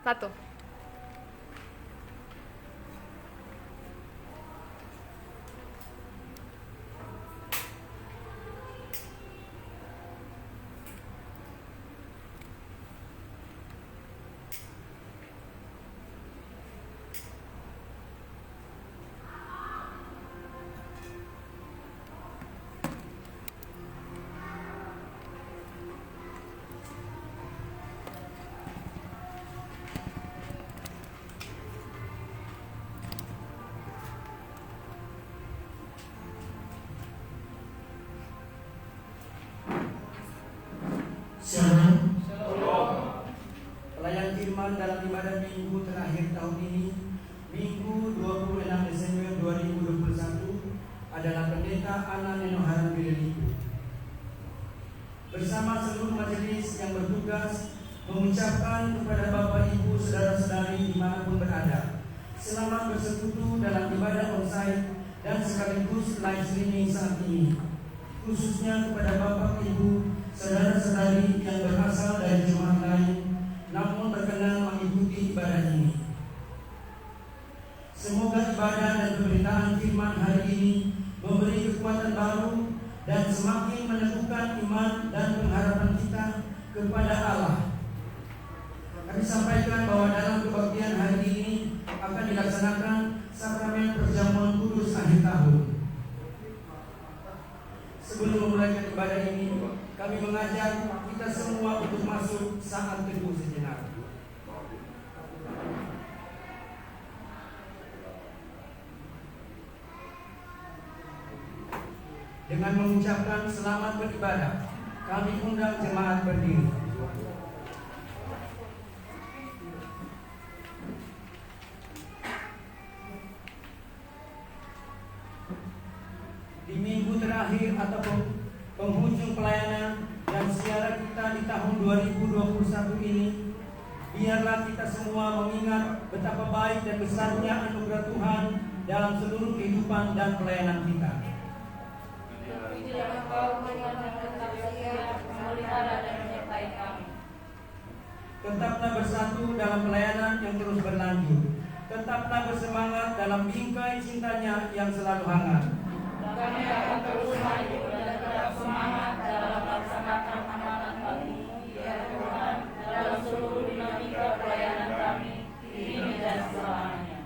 Satu. Shalom. Pelayan firman dalam ibadah minggu terakhir tahun ini, Minggu 26 Desember 2021, adalah Pendeta Ana Neno Harun. Bersama seluruh majelis yang bertugas, mengucapkan kepada Bapak Ibu saudara-saudari dimanapun berada, selamat bersekutu dalam ibadah onsite dan sekaligus live streaming saat ini. Khususnya kepada Bapak Ibu saudara-saudari yang berasal dari jemaat lain namun berkenan mengikuti ibadah ini. Semoga ibadah dan pemberitaan firman hari ini memberi kekuatan baru dan semakin meneguhkan iman dan pengharapan kita kepada Allah. Kami sampaikan bahwa dalam kebaktian hari ini akan dilaksanakan sakramen perjamuan kudus akhir tahun. Sebelum memulai ibadah ini, kami mengajak kita semua untuk masuk saat teduh sejenak. Dengan mengucapkan selamat beribadah, kami undang jemaat berdiri. Di minggu terakhir atau penghujung pelayanan dan siaran kita di tahun 2021 ini, biarlah kita semua mengingat betapa baik dan besarnya anugerah Tuhan dalam seluruh kehidupan dan pelayanan kita. Tetaplah bersatu dalam pelayanan yang terus berlanjut. Tetaplah bersemangat dalam bingkai cintanya yang selalu hangat. Kami akan terus maju dan tetap semangat dalam melaksanakan amanat kami, ya Tuhan, dalam seluruh dinamika pelayanan kami, kini dan selamanya.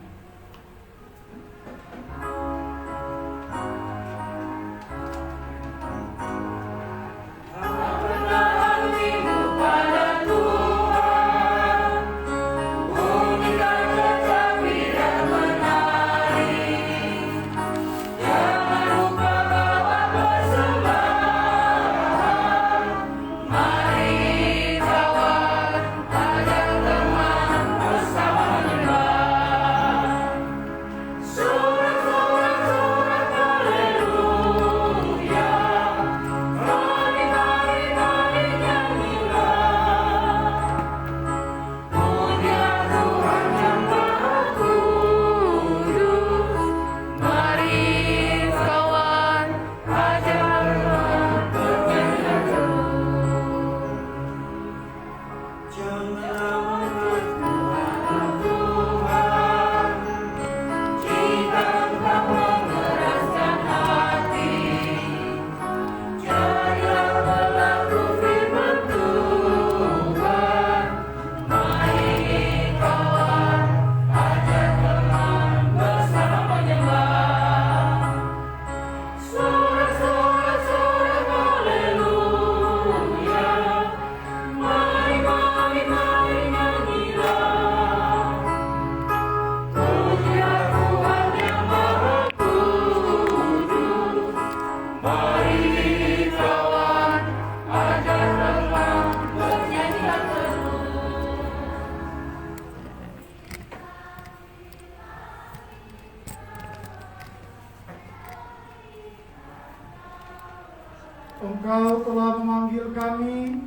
Engkau telah memanggil kami,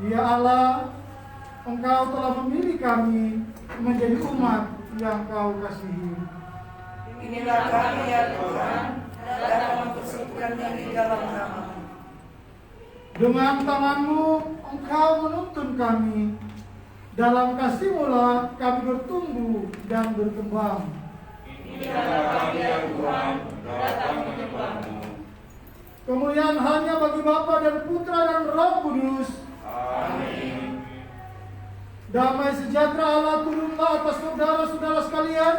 ya Allah, Engkau telah memilih kami menjadi umat yang Kau kasihi. Inilah kami ya Tuhan, datang mempersekutukan diri dalam nama-Mu. Dengan tangan-Mu Engkau menuntun kami, Dalam kasih-Mu kami bertumbuh dan berkembang. Inilah kami ya Tuhan, datang menyembah-Mu. Kemuliaan hanya bagi Bapa dan Putra dan Roh Kudus. Amin. Damai sejahtera Allah turunlah atas saudara-saudara sekalian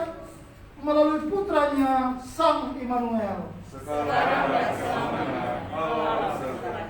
melalui putranya Sang Immanuel. Sekarang dan selamanya. Allah serta.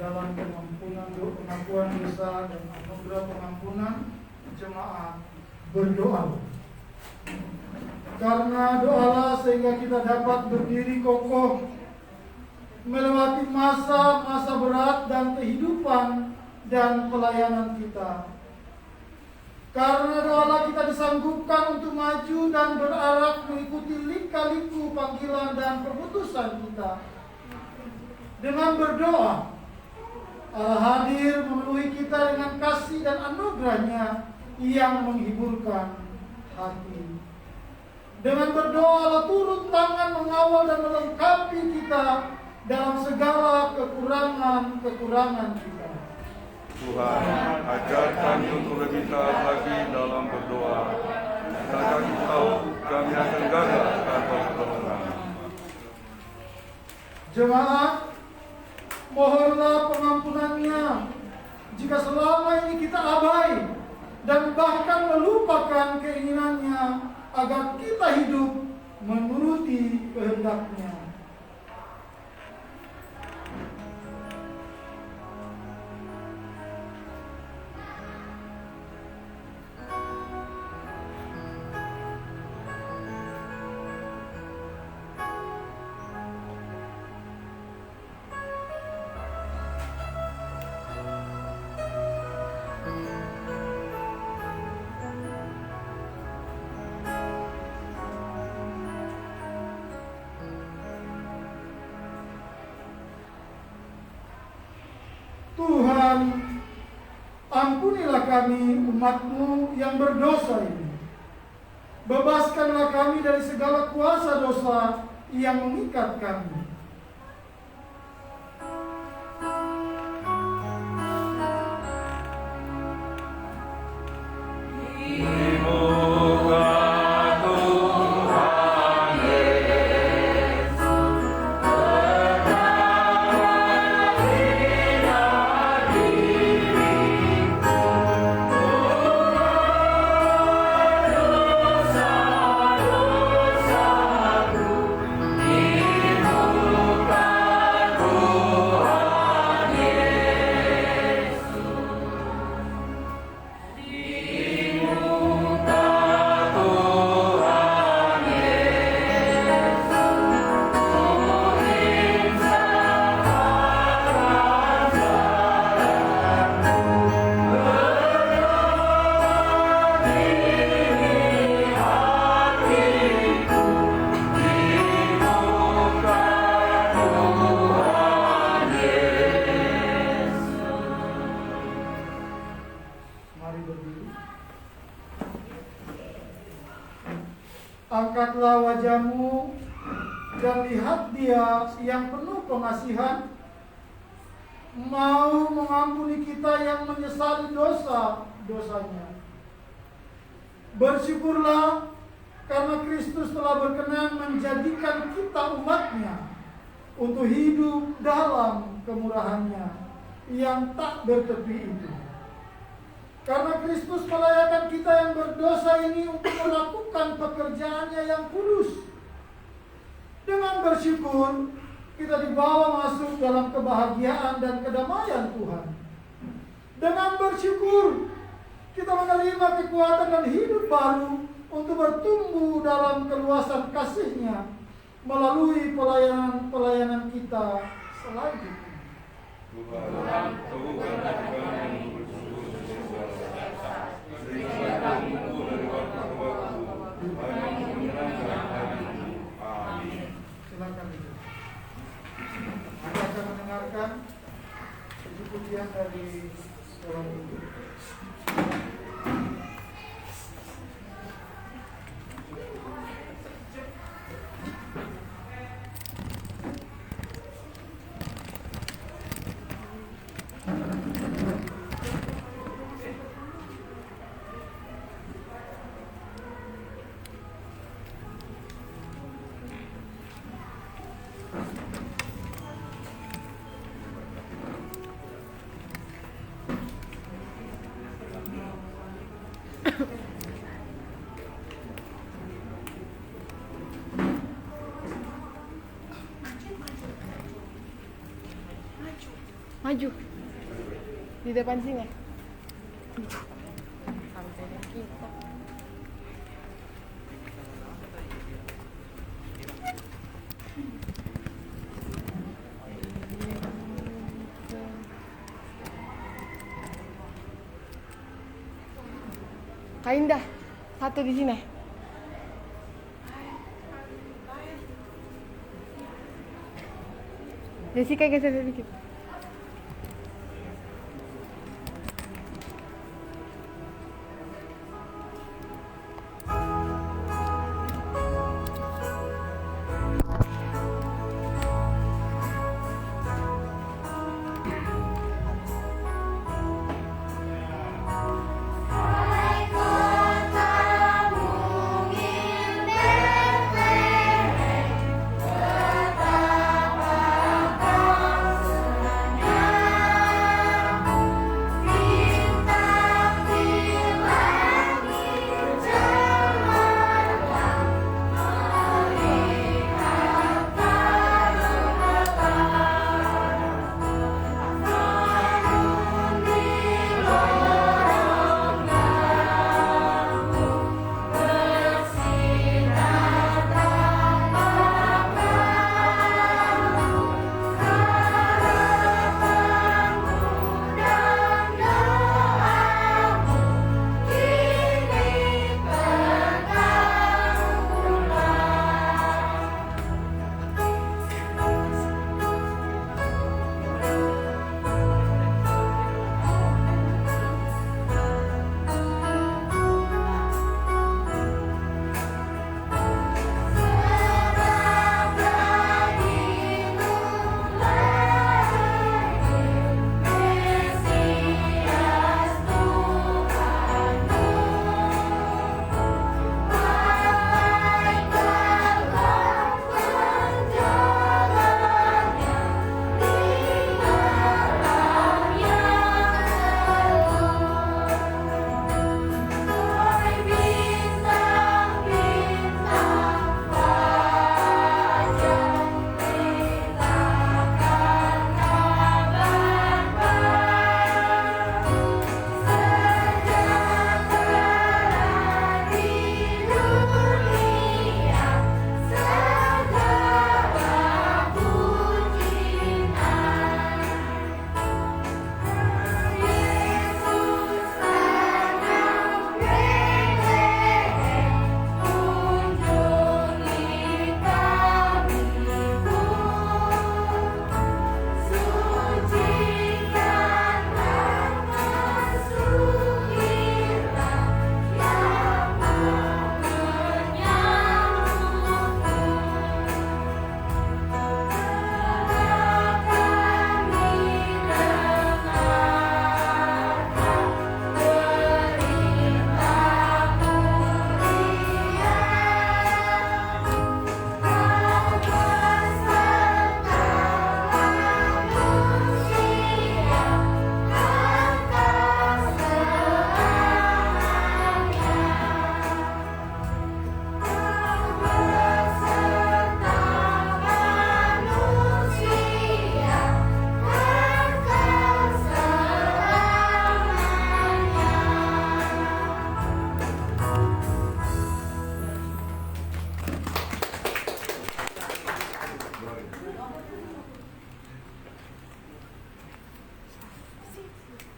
Dalam pengampunan dosa dan anugerah pengampunan, jemaat berdoa. Karena doalah sehingga kita dapat berdiri kokoh melewati masa-masa berat dan kehidupan dan pelayanan kita. Karena doalah kita disanggupkan untuk maju dan berarah mengikuti lika-liku panggilan dan keputusan kita. Dengan berdoa, Allah hadir memenuhi kita dengan kasih dan anugerah-Nya yang menghiburkan hati. Dengan berdoa Allah turun tangan mengawal dan melengkapi kita dalam segala kekurangan-kekurangan kita. Tuhan, ajar kami untuk lebih taat lagi dalam berdoa. Jika kami tahu kami akan gagal tanpa pertolongan. Jemaat, mohonlah pengampunan-Nya jika selama ini kita abai dan bahkan melupakan keinginan-Nya agar kita hidup menuruti kehendak-Nya. Tuhan, ampunilah kami umat-Mu yang berdosa ini. Bebaskanlah kami dari segala kuasa dosa yang mengikat kami. Ibu angkatlah wajahmu dan lihat Dia yang penuh pengasihan, mau mengampuni kita yang menyesali dosa-dosanya. Bersyukurlah karena Kristus telah berkenan menjadikan kita umat-Nya untuk hidup dalam kemurahan-Nya yang tak bertepi itu. Karena Kristus melayakan kita yang berdosa ini untuk melakukan pekerjaannya yang kudus. Dengan bersyukur, kita dibawa masuk dalam kebahagiaan dan kedamaian Tuhan. Dengan bersyukur, kita menerima kekuatan dan hidup baru untuk bertumbuh dalam keluasan kasih-Nya melalui pelayanan kita selanjutnya. Tuhan, Tuhan yang bersungguh sesungguhnya, berikan untukku dari waktu ke waktu, bagi menyenangkan hatimu. Amin. Silakan duduk. Anda akan mendengarkan puji-pujian dari seorang ibu. Maju di depan sini. Sampai kita. Kak Indah, satu di sini. Jessica geser sedikit. Betapa kau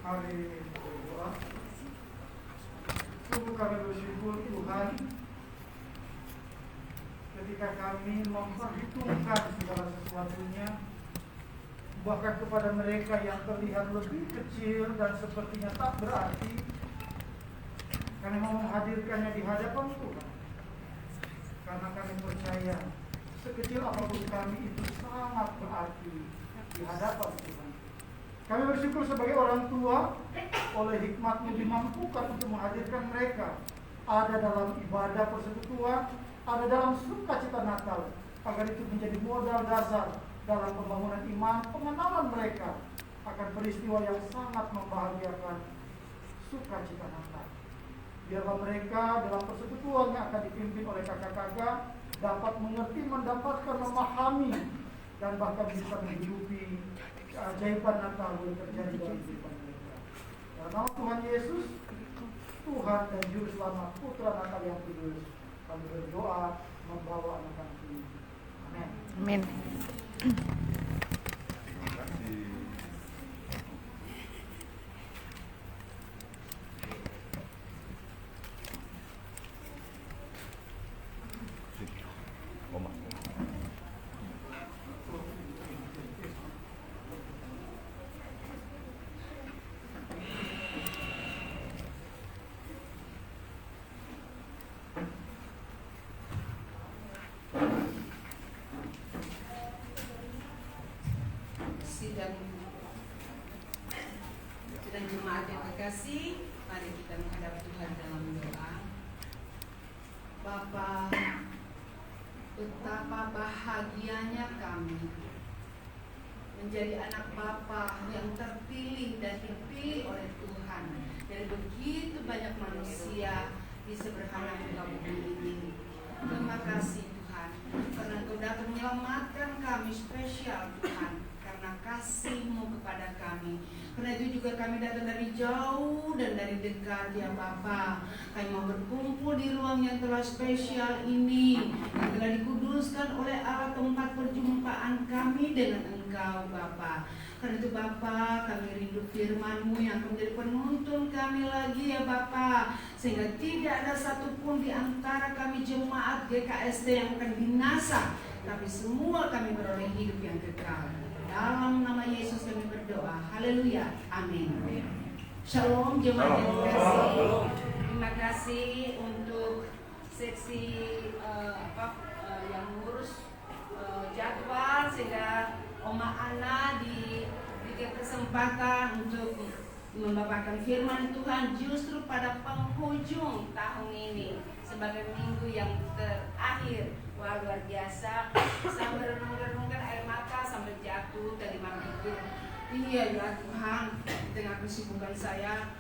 Mari berdoa. Sungguh kami bersyukur Tuhan, ketika kami memperhitungkan segala sesuatunya, bahkan kepada mereka yang terlihat lebih kecil dan sepertinya tak berarti, kami mau menghadirkannya di hadapan Tuhan. Karena kami percaya sekecil apapun kami itu sangat berarti di hadapan Tuhan. Kami bersyukur sebagai orang tua, oleh hikmat-Mu dimampukan untuk menghadirkan mereka ada dalam ibadah persekutuan, ada dalam sukacita Natal, agar itu menjadi modal dasar dalam pembangunan iman, pengenalan mereka akan peristiwa yang sangat membahagiakan sukacita Natal. Biarlah mereka dalam persekutuan yang akan dipimpin oleh kakak-kakak dapat mengerti, mendapatkan, memahami, dan bahkan bisa menghidupi keajaiban Natal yang terjadi dalam kehidupan mereka. Dalam nama Tuhan Yesus, Tuhan dan Juru Selamat Putra Natal yang kudus, kami berdoa membawa anak-anak ini. Amin. Amin. Terima kasih. Oma. Sidang jemaat yang terkasih, mari kita menghadap Tuhan dalam doa. Bapa, betapa bahagianya kami menjadi anak Bapa yang terpilih dan dipilih oleh Tuhan dari begitu banyak manusia di seberhana muka bumi ini. Terima kasih Tuhan, karena Engkau datang menyelamatkan kami spesial Tuhan, karena kasih-Mu kepada kami. Karena itu juga kami datang dari jauh dan dari dekat ya Bapa. Kami mau berkumpul di ruang yang telah spesial ini, yang telah dikuduskan oleh Allah, tempat perjumpaan kami dengan Engkau Bapa. Karena itu Bapa, kami rindu firman-Mu yang akan menjadi penuntun kami lagi ya Bapa, sehingga tidak ada satupun di antara kami jemaat GKSD yang akan binasa, tapi semua kami beroleh hidup yang kekal. Dalam nama Yesus kami berdoa. Haleluya. Amin. Shalom jemaat yang terkasih. Terima kasih untuk seksi yang ngurus jadwal, sehingga Oma Ana diberikan kesempatan untuk membawakan firman Tuhan justru pada penghujung tahun ini sebagai minggu yang terakhir. Wah, luar biasa. Saya merenung-renungkan air mata sampai jatuh tadi malam itu. Iya ya Tuhan, di tengah kesibukan saya,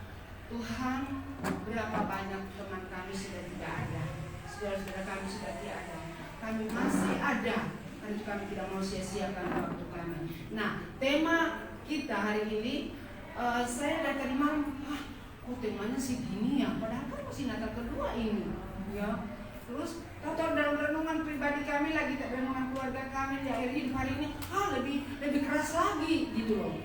Tuhan, berapa banyak teman kami sudah tidak ada, saudara-saudara kami sudah tidak ada. Kami masih ada, karena kami tidak mau sia-siakan waktu kami. Nah, tema kita hari ini, saya dari tadi malam, kok temanya segini ya, padahal kan masih Natal kedua ini, ya. Terus tahu dalam renungan pribadi kami lagi, tak renungan keluarga kami di akhir hidup hari ini, lebih keras lagi gitu loh.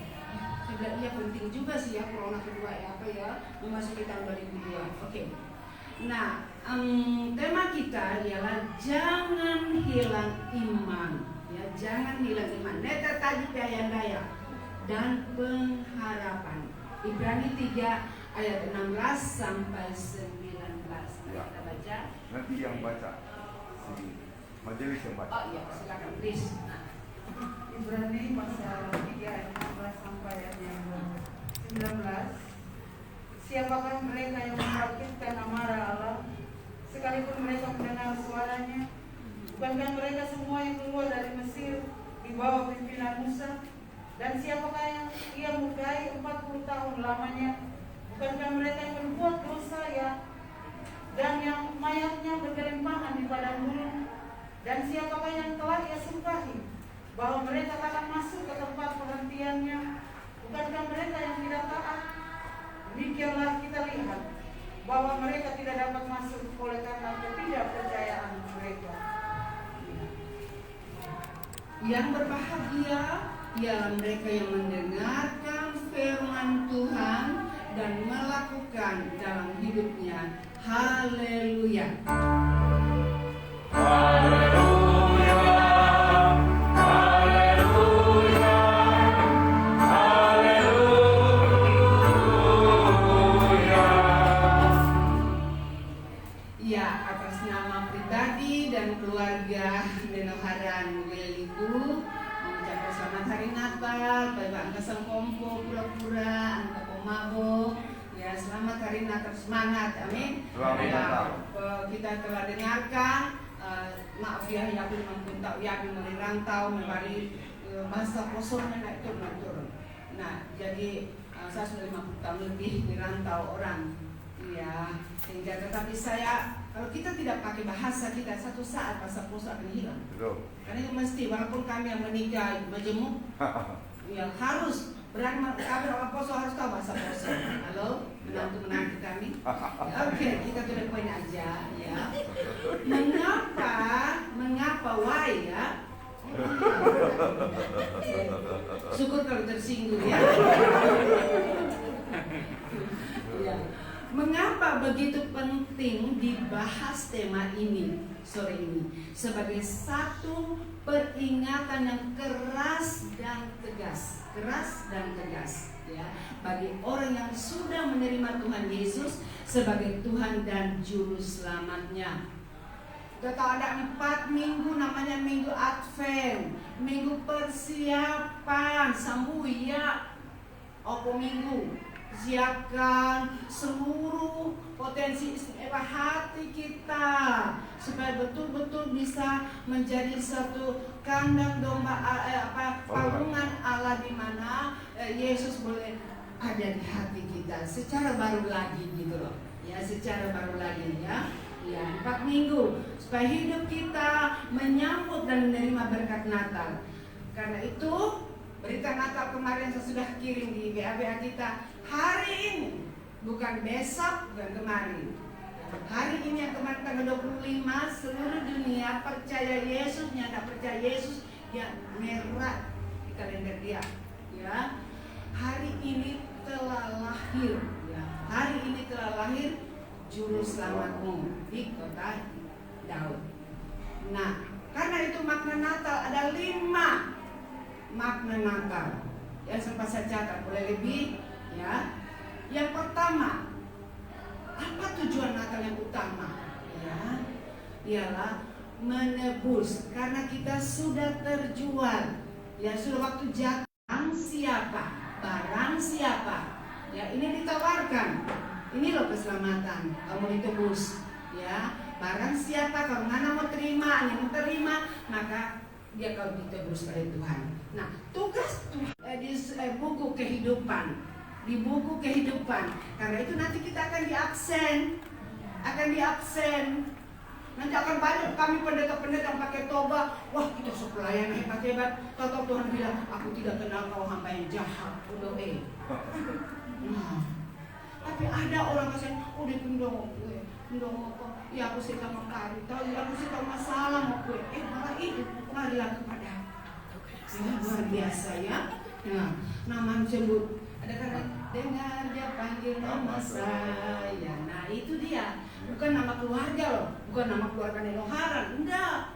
Saya iya penting juga sih ya corona kedua ya, apa ya, memasuki tahun 2002. Oke. Nah, tema kita ialah jangan hilang iman, ya, jangan hilang iman. Neta tadi daya dan pengharapan. Ibrani 3 ayat 16 sampai 19. Ya. Kita baca. Nanti yang baca, si majelis yang baca. Oh iya, silakan please. Nah. Ibrani pasal 3 ayat 16 sampai ayat 19. Siapakah mereka yang membangkitkan amarah Allah sekalipun mereka mendengar suaranya? Bukankah mereka semua yang keluar dari Mesir di bawah pimpinan Musa? Dan siapakah yang ia murkai 40 tahun lamanya? Bukankah mereka yang berbuat dosa ya? Dan yang mayatnya bergelimpangan di padang gurun? Dan siapakah yang telah ia sumpahi bahwa mereka akan masuk ke tempat perhentiannya? Bukankah mereka yang tidak taat? Demikianlah kita lihat bahwa mereka tidak dapat masuk oleh karena ketidakpercayaan mereka. Yang berbahagia ialah mereka yang mendengarkan firman Tuhan dan melakukan dalam hidupnya. Haleluya. Haleluya. Haleluya. Haleluya. Ya, atas nama pribadi dan keluarga Denoharan Weliku mengucapkan selamat hari Natal bagi angka sangkompo, pura-pura, angka pomabo. Ya, selamat hari Natal, semangat, amin. Selamat Ya, Natal. kita telah dengarkan, maaf ya, aku memang tahu ya, aku merantau, memberi masa kosongnya naik turun. Nah, jadi saya sudah 50 tahun lebih merantau orang, ya, sehingga tetapi saya, kalau kita tidak pakai bahasa kita, satu saat bahasa poso akan hilang. Betul. Karena itu mesti, walaupun kami yang menikah majemuk, ya harus berani kami orang poso harus tahu bahasa poso. Halo, menantu kami. Oke, kita to the point aja, ya. Mengapa why ya? Syukur kalau tersinggung ya. Ya. Mengapa begitu penting dibahas tema ini sore ini sebagai satu peringatan yang keras dan tegas ya, bagi orang yang sudah menerima Tuhan Yesus sebagai Tuhan dan Juru Selamatnya. Kita tahu ada 4 minggu namanya Minggu Advent, Minggu persiapan, sambuya, opo minggu. Siapkan seluruh potensi istimewa hati kita supaya betul-betul bisa menjadi satu kandang domba palungan Allah di mana Yesus boleh ada di hati kita secara baru lagi gitu loh. Ya, secara baru lagi ya. Ya, 4 minggu supaya hidup kita menyambut dan menerima berkat Natal. Karena itu berita Natal kemarin saya sudah kirim di WA kita. Hari ini, bukan besok, bukan kemarin. Hari ini yang kemarin tanggal 25, seluruh dunia percaya Yesus, yang tidak percaya Yesus, dia merah di kalender dia. Ya, hari ini telah lahir. Ya, hari ini telah lahir Juru Selamatmu di kota Daud. Nah, karena itu makna Natal ada 5 makna Natal yang sempat saya catat, boleh lebih. Ya, yang pertama, apa tujuan Natal yang utama? Ya, ialah menebus, karena kita sudah terjual. Ya, sudah waktu jatuh. Barang siapa? Ya, ini ditawarkan. Ini loh keselamatan, kamu ditebus. Ya, barang siapa kalau mana mau terima, yang terima, maka dia kalau ditebus oleh Tuhan. Nah, tugas Tuhan di buku kehidupan. Di buku kehidupan. Karena itu nanti kita akan diabsen. Nanti akan banyak kami pendeta-pendeta yang pakai toba. Wah, kita pelayan hebat-hebat. Tahu Tuhan bilang, aku tidak kenal kau hamba yang jahat. Nah, tapi ada orang yang udah pendong kok. Ya aku sih kamu kari. Tahu aku sih kamu masalah mau kue. Malah itu pengadilan kepada. Ya, luar biasa ya. Nah, nama sebut. Ada kata dengar dia panggil nama saya. Nah, itu dia. Bukan nama keluarga loh, bukan nama keluarga Denoharan, enggak.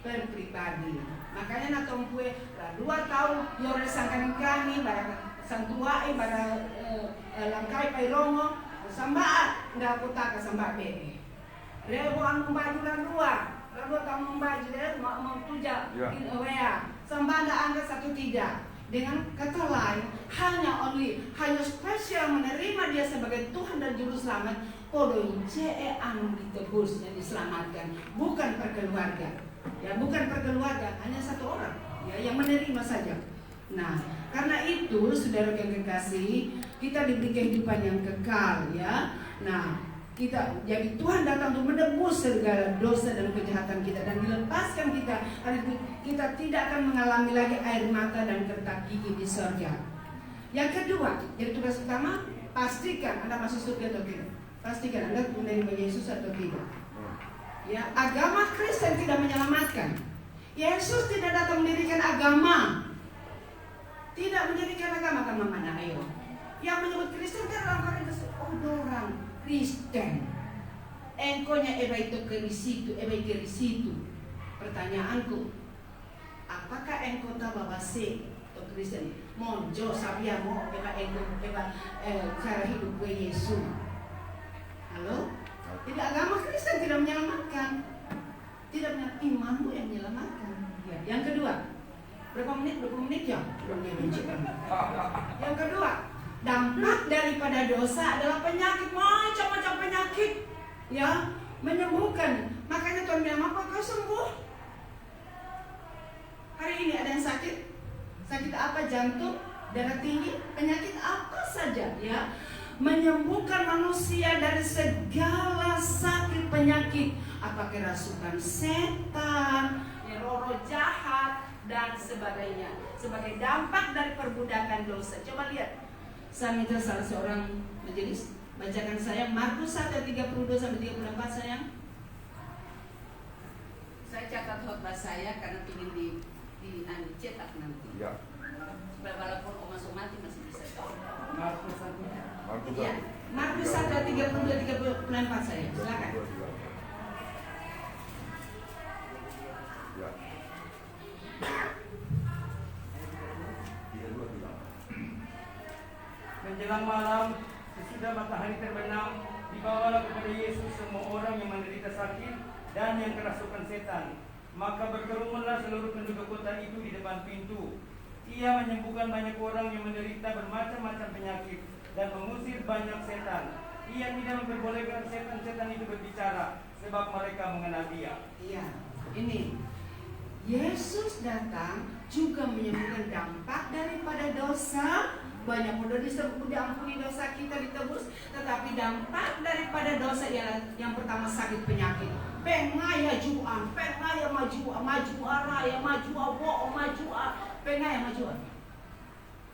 Berpribadi. Makanya natong kue 2 tahun yore sangkan kami barang santuai barang langkai pairongo samba enggak kota ke samba be. Rebo anu baju lalu kamu baju mau tuja wea samba anda angkat satu tidak. Dengan kata lain, hanya spesial menerima dia sebagai Tuhan dan Juru Selamat. Podo CE anu ditebus dan diselamatkan, bukan perkeluarga. Ya, bukan perkeluarga, hanya satu orang ya yang menerima saja. Nah, karena itu saudara yang kekasih, kita diberi kehidupan yang kekal ya. Nah, kita jadi Tuhan datang untuk menebus segala dosa dan kejahatan kita dan dilepaskan kita. Kita tidak akan mengalami lagi air mata dan kertak gigi di surga. Yang kedua, jadi tugas utama, pastikan Anda masuk surga atau tidak. Pastikan Anda menerima Yesus atau tidak. Ya, agama Kristen tidak menyelamatkan. Yesus tidak datang mendirikan agama. Tidak mendirikan agama Kristen. Engkonya eba itu ke situ, eba ke situ. Pertanyaanku, apakah engkau tahu bahwa atau Kristen monjo sabia mo eba cara hidup gue Yesus? Halo? Jadi agama Kristen tidak menyelamatkan, tidak menyelamatkan, imanmu yang menyelamatkan. Ya. Yang kedua, berapa menit? 20 menit ya? Yang kedua, dampak daripada dosa adalah penyakit, macam-macam penyakit, ya, menyembuhkan. Makanya Tuhan bilang, apa kau sembuh? Hari ini ada yang sakit, sakit apa? Jantung, darah tinggi, penyakit apa saja, ya, menyembuhkan manusia dari segala sakit penyakit, apa kerasukan setan, roh jahat dan sebagainya, sebagai dampak dari perbudakan dosa. Coba lihat, saya minta salah seorang majelis bacakan saya Markus 1:32-34 sayang. Saya catat khotbah saya karena ingin dicetak nanti. Ya. Supaya walaupun mau masuk mati masih bisa tahu. Markus 1. Ya, Markus 1:32-34 saya. Silakan. Ya. Menjelang malam, sesudah matahari terbenam, dibawalah kepada Yesus semua orang yang menderita sakit dan yang kerasukan setan. Maka berkerumunlah seluruh penduduk kota itu di depan pintu. Ia menyembuhkan banyak orang yang menderita bermacam-macam penyakit dan mengusir banyak setan. Ia tidak memperbolehkan setan-setan itu berbicara, sebab mereka mengenal Dia. Iya, ini Yesus datang juga menyembuhkan dampak daripada dosa. Banyak mudah diampuni dosa kita ditebus, tetapi dampak daripada dosa yang pertama sakit penyakit. Pengaya juan, pengaya maju raya maju pengaya maju.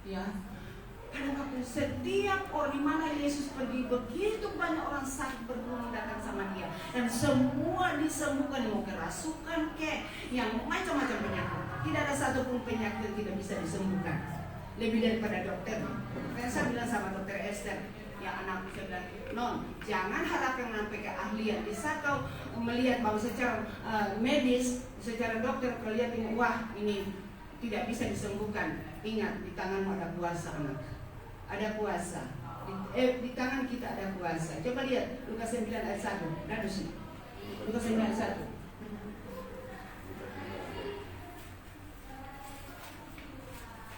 Ya. Pada waktu setiap orang di mana Yesus pergi, begitu banyak orang sakit bergumul datang sama Dia, dan semua disembuhkan, mau kerasukan yang macam-macam penyakit. Tidak ada satupun penyakit yang tidak bisa disembuhkan. Lebih daripada dokter. Makanya saya bilang sama dokter Esther, ya anakku, saya bilang, non, jangan harapkan sampai keahlian. Di saat kau melihat bahwa secara medis, secara dokter kau lihat ini, wah ini tidak bisa disembuhkan. Ingat, di tanganmu ada kuasa, anak. Ada kuasa. Di tangan kita ada kuasa. Coba lihat Lukas 9 ayat 1. Nah, di sini. Lukas 9 ayat 1.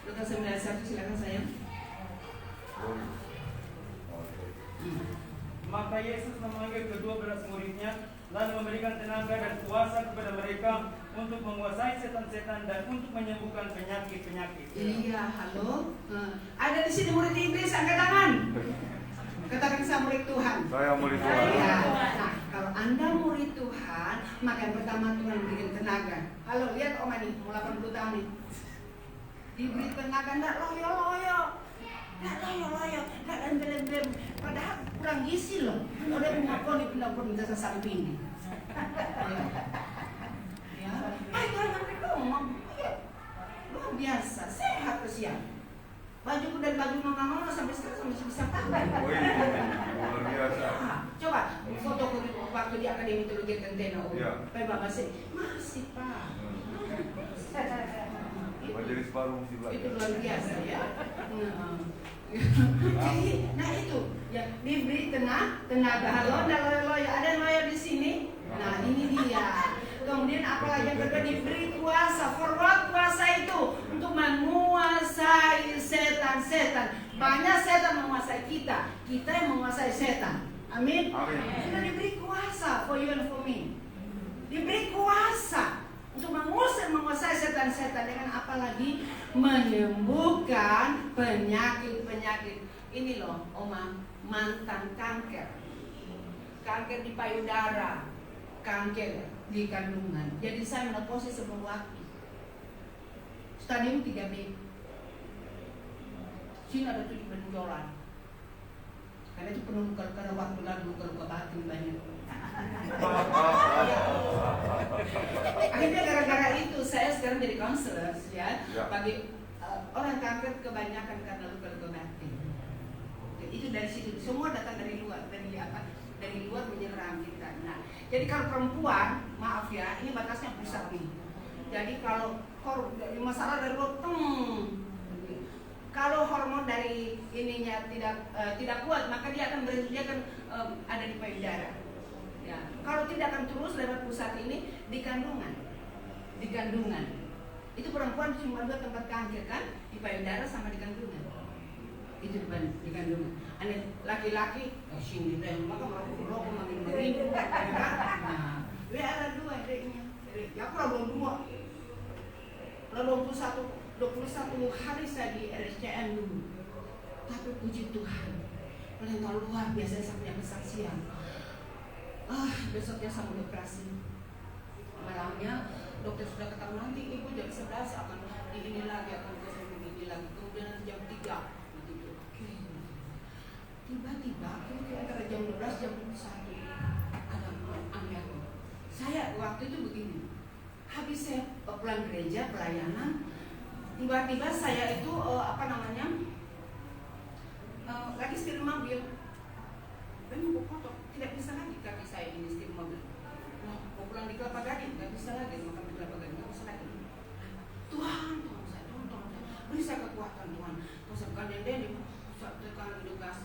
Lukas 9 ayat 1, silakan sayang. Maka Yesus memanggil ke-12 muridnya, lalu memberikan tenaga dan kuasa kepada mereka untuk menguasai setan-setan dan untuk menyembuhkan penyakit-penyakit. Iya, halo. Ada di sini murid Inggris, angkat tangan. Katakan saya murid Tuhan. Saya murid Tuhan. Ya. Nah, kalau Anda murid Tuhan, maka yang pertama Tuhan berikan tenaga. Halo, lihat Om ini, umur 80 tahun nih. Diberi tenaga, enggak loyo-loyo. Enggak loyo-loyo, enggak lembem-lembem. Padahal kurang gizi loh. Udah mengaku di pindah-pindah minta sesamping ini. Ya. Tuhan mereka ngomong, luar biasa, sehat kesian. Bajuku dan baju nona-nona sampai sekarang masih bisa pakai. Luar biasa. Coba foto waktu di Akademi Teologi Tenteno. Ya. Pak masih Pak. Majelis baru mesti Itu belajar. luar biasa ya. Jadi, nah itu ya diberi tenaga. Halo, ada loyo, ada loyo di sini. Nah ini dia. Kemudian apalagi yang kedua, diberi kuasa. For what kuasa itu? Untuk menguasai setan-setan. Banyak setan menguasai kita. Kita yang menguasai setan. Amin. Amin. Sudah diberi kuasa for you and for me. Diberi kuasa untuk menguasai setan-setan, dengan apalagi menyembuhkan penyakit-penyakit. Ini loh, Oma, mantan kanker di payudara, kanker di kandungan. Jadi saya menopause sebelum waktu. Stadium 3B. Sini ada 7 benjolan. Karena itu penuh karena waktu lalu luka batin banyak. Akhirnya gara-gara itu saya sekarang jadi konselor ya. Bagi orang kanker kebanyakan karena luka batin. Oke, itu dari situ. Semua datang dari luar, dari apa? Dari luar menyerang kita. Nah, jadi kalau perempuan, maaf ya, ini batasnya pusat nih. Jadi kalau masalah dari luar, kalau hormon dari ininya tidak kuat, maka dia akan ada di payudara. Ya, kalau tidak akan terus lewat pusat ini di kandungan. Itu perempuan cuma 2 tempat kanker kan, di payudara sama di kandungan. Itu di kandungan. Aneh laki-laki, sini deh, maka merokok makin merindu, kan? Nah, ada 2 adanya. Ya aku labong 21 hari saya di RSCM dulu. Tapi puji Tuhan, ternyata luar biasa saya punya kesaksian. Besoknya saya mau operasi. Malamnya dokter sudah katakan nanti ibu jam 11 akan ini lagi, akan ke ini lagi. Kemudian jam 3 begitu. Oke. Tiba-tiba antara jam 12 jam 1 ada aneh. Saya waktu itu begini. Habis saya pulang gereja pelayanan, tiba-tiba saya itu lagi setir mobil. Mau kotor, tidak bisa lagi kaki saya ini setir mobil. Mau pulang di Kelapa Gading, nggak bisa lagi makan di Kelapa Gading, nggak bisa lagi. Tuhan saya, tolong saya, beri saya kekuatan Tuhan. Kalau saya bukan dendeng, saya tekan gas.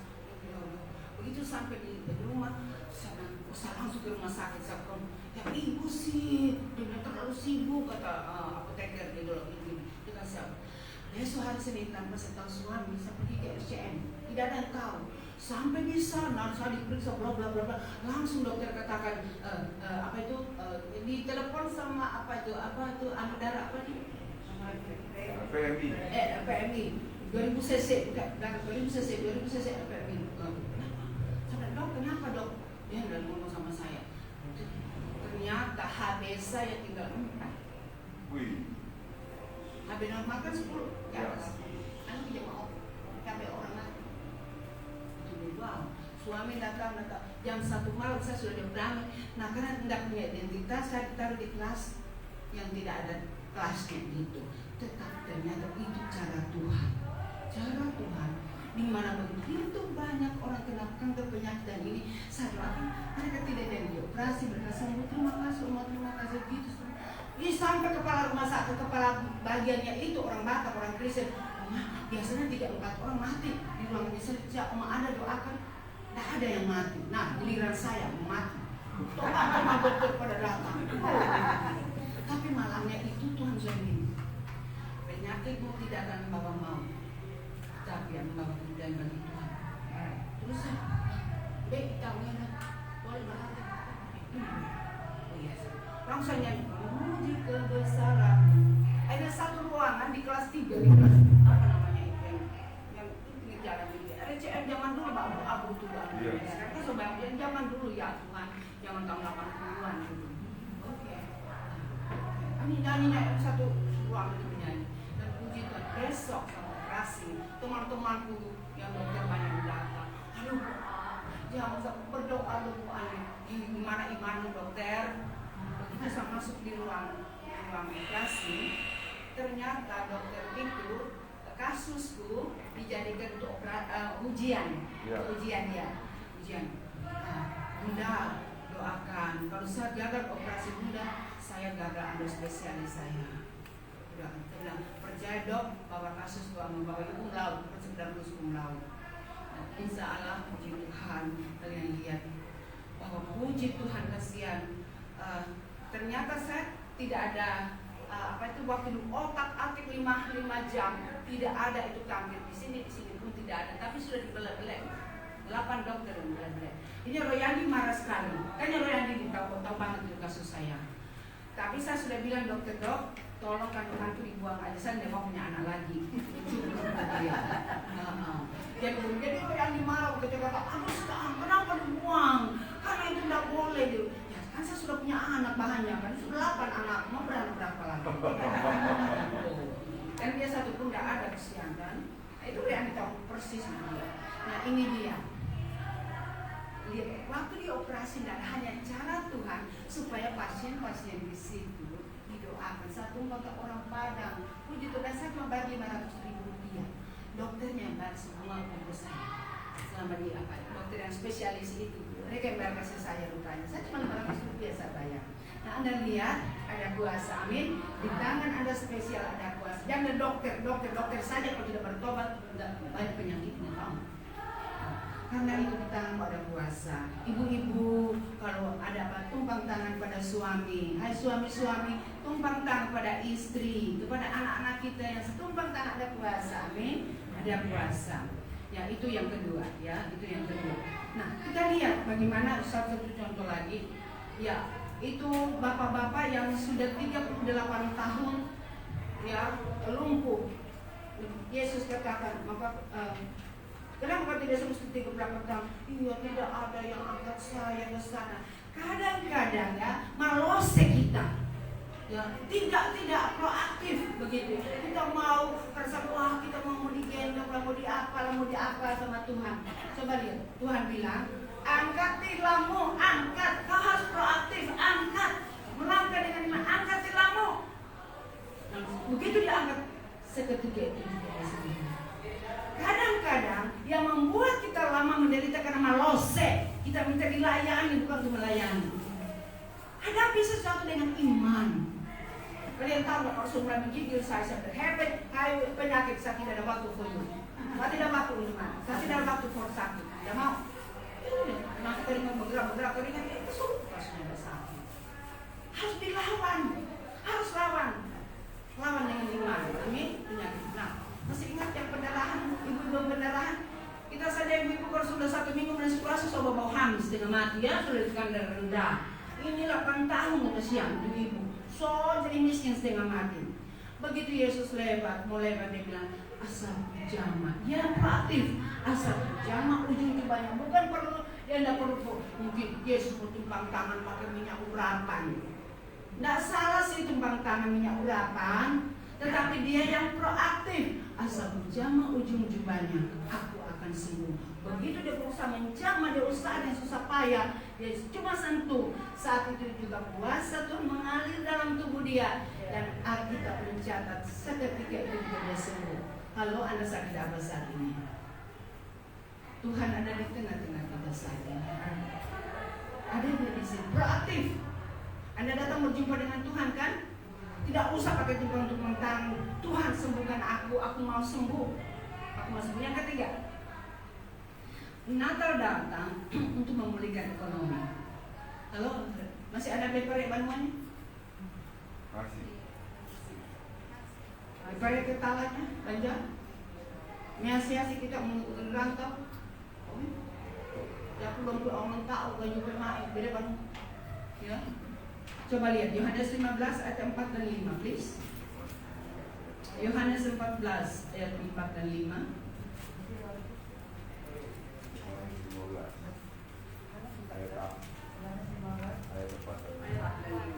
Begitu sampai di rumah, saya langsung ke rumah sakit. Saya bilang, ya ibu sih, dia terlalu sibuk, kata apoteker gitu loh. Dia kasih besok hari Senin tanpa saya tahu suami, saya pergi ke RCM, tidak ada yang tahu. Sampai di sana, saya diperiksa bla bla bla bla, langsung dokter katakan di telepon sama anu darah apa nih? PMI 2000 cc, darah 2000 cc PMI. Saya dok, kenapa dok? Dia udah ngomong sama saya. Ternyata HB saya tinggal 4. Wih. HB normal kan 10 ke atas. Anu jemaah sampai orang mati. Wow, suami datang jam 1 malam saya sudah diundang. Nah karena tidak punya identitas, saya ditaruh di kelas yang tidak ada kelasnya gitu. Tetap ternyata itu cara Tuhan. Di mana begitu banyak orang kena kanker penyakit ini, saya doakan mereka tidak jadi dioperasi, mereka sembuh. Terima kasih gitu. Ini sampai kepala rumah sakit, kepala bagiannya itu orang Batak, orang Kristen. Biasanya 3-4 orang mati di ruang sejak ada doakan, tidak ada yang mati. Nah giliran saya mati, teman-teman dokter pada datang. Tapi malamnya itu Tuhan jamin, penyakitmu tidak akan membawa maut, tapi yang membawa kemudian bagi Tuhan. Terus kamu boleh berhati. Langsung nyanyi puji kebesaran. Ada satu ruangan di kelas 3 di kelas yang pinggir jalan ini. RCM zaman dulu abu tuh Sekarang sebagian zaman dulu ya Tuhan, zaman tahun 80-an dulu. Oke. Ini nyanyinya satu ruangan itu menyanyi. Dan puji Tuhan, besok sama operasi teman-temanku yang dokter banyak datang. Aduh, jangan berdoa dulu ini gimana iman dokter. Begitu saya masuk di ruang operasi, ternyata dokter itu kasusku dijadikan untuk ujian. Bunda doakan kalau saya gagal operasi Bunda, saya gagal ambil spesialis saya. Udah bilang percaya dok bahwa kasus gua membawa ibu laut, sekedar cum laude. Insya Allah puji Tuhan, kalian lihat bahwa puji Tuhan kasihan. Ternyata saya tidak ada waktu otak-atik 5 jam tidak ada itu kanker di sini pun tidak ada, tapi sudah dibelek-belek 8 dokter yang belek-belek. Ini Royandi marah sekali, kayaknya Royandi tahu banget itu kasus saya. Tapi saya sudah bilang dokter dok, tolong kandunganku dibuang aja, saya tidak mau punya anak lagi. Jadi Royandi marah ketika kata, kenapa dibuang? Karena itu tidak boleh dia. Kan saya sudah punya anak banyak, kan sudah 8 anak, mau berapa lagi? Dan dia satu pun tidak ada kesian kan? Itu yang tahu persis dia. Nah ini dia. Lihat, waktu dioperasi dan hanya cara Tuhan supaya pasien-pasien di situ didoakan. Satu pakai orang Padang, puji Tuhan saya cuma bayar 500.000 rupiah. Dokternya bayar semua untuk saya bagi apa dokter yang spesialis itu. Mereka yang bayar kasih saya rupanya. Saya cuma 500 rupiah saya bayar. Nah, Anda lihat ada kuasa, amin. Di tangan Anda spesial ada kuasa. Jangan dokter saja kalau tidak bertobat, banyak penyakitnya, tahu. Karena itu di tangan ada kuasa. Ibu-ibu kalau ada apa tumpang tangan pada suami. Hai suami-suami, tumpang tangan pada istri, kepada anak-anak kita yang setumpang tangan ada kuasa. Amin. Ada kuasa. Ya, itu yang kedua, ya, itu yang kedua. Nah, kita lihat bagaimana satu contoh lagi. Ya, itu bapak-bapak yang sudah 38 tahun ya lumpuh. Yesus katakan, maka kenapa tidak semestinya ke belakang? Iya, tidak ada yang angkat saya ke sana. Kadang-kadang ya malose kita, ya tidak proaktif begitu. Kita mau merasa wah kita mau digendong, mau diapa sama Tuhan. Coba lihat, Tuhan bilang, angkat tilangmu, angkat. Kau harus proaktif, angkat. Melangkah dengan iman, angkat tilangmu. Nah, begitu diangkat, seketika itu juga disebut. Kadang-kadang yang membuat kita lama menderita karena malose, kita minta dilayani bukan untuk melayani. Hadapi sesuatu dengan iman. Kalian tahu nggak kalau sudah menggigil saya berhabit, kayu penyakit saya tidak ada waktu for you. Saya tidak waktu iman, saya tidak ada waktu for sakit. Tidak mau. Nanti keringat bergerak keringat itu suka sudah sakit. Harus dilawan, harus lawan dengan iman. Amin. Penyakit. Nah, masih ingat yang pendarahan, ibu-ibu pendarahan? Kita saja ibu-ibu kalau sudah 1 minggu menasih puasa coba bau hamil setengah mati ya, sudah ditekan darah rendah. Ini 8 tahun udah siang ibu-ibu, so jadi miskin setengah mati. Begitu Yesus mau lewat dia bilang asal jama, ya proaktif, asal jama ujung banyak, bukan perlu dia tidak perlu mungkin Yesus mau tumpang tangan pakai minyak urapan. Tidak salah sih tumpang tangan minyak urapan, tetapi dia yang proaktif. Asal menjamah ujung jubahnya, aku akan sembuh. Begitu dia berusaha menjamah, dia usaha yang susah payah, dia cuma sentuh. Saat itu juga kuasa Tuhan mengalir dalam tubuh dia. Dan Alkitab mencatat seketika itu juga dia sembuh. Kalau Anda sakit apa saat ini? Tuhan ada di tengah-tengah kita saat ini. Ada di sini, proaktif. Anda datang berjumpa dengan Tuhan kan? Tidak usah pakai tumpang untuk mentang Tuhan sembuhkan aku mau sembuh. Aku mau sembuh. Yang ketiga, Natal datang untuk memulihkan ekonomi. Halo, masih ada paper banuannya? Masih. Paper ketalanya, banjar. Miasi-asi kita merantau. Ya aku belum orang tahu baju pemain beda kan? Ya. Coba lihat Yohanes 15 ayat 4 dan 5 please. Yohanes 14 ayat 4 dan 5.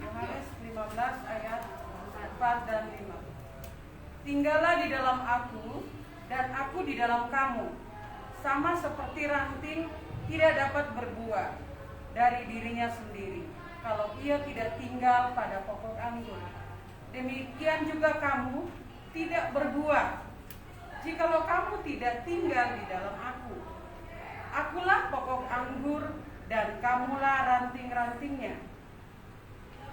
Yohanes 15 ayat 4 dan 5. Tinggallah di dalam aku dan aku di dalam kamu. Sama seperti ranting tidak dapat berbuah dari dirinya sendiri kalau ia tidak tinggal pada pokok anggur. Demikian juga kamu tidak berbuah jikalau kamu tidak tinggal di dalam aku. Akulah pokok anggur dan kamulah ranting-rantingnya.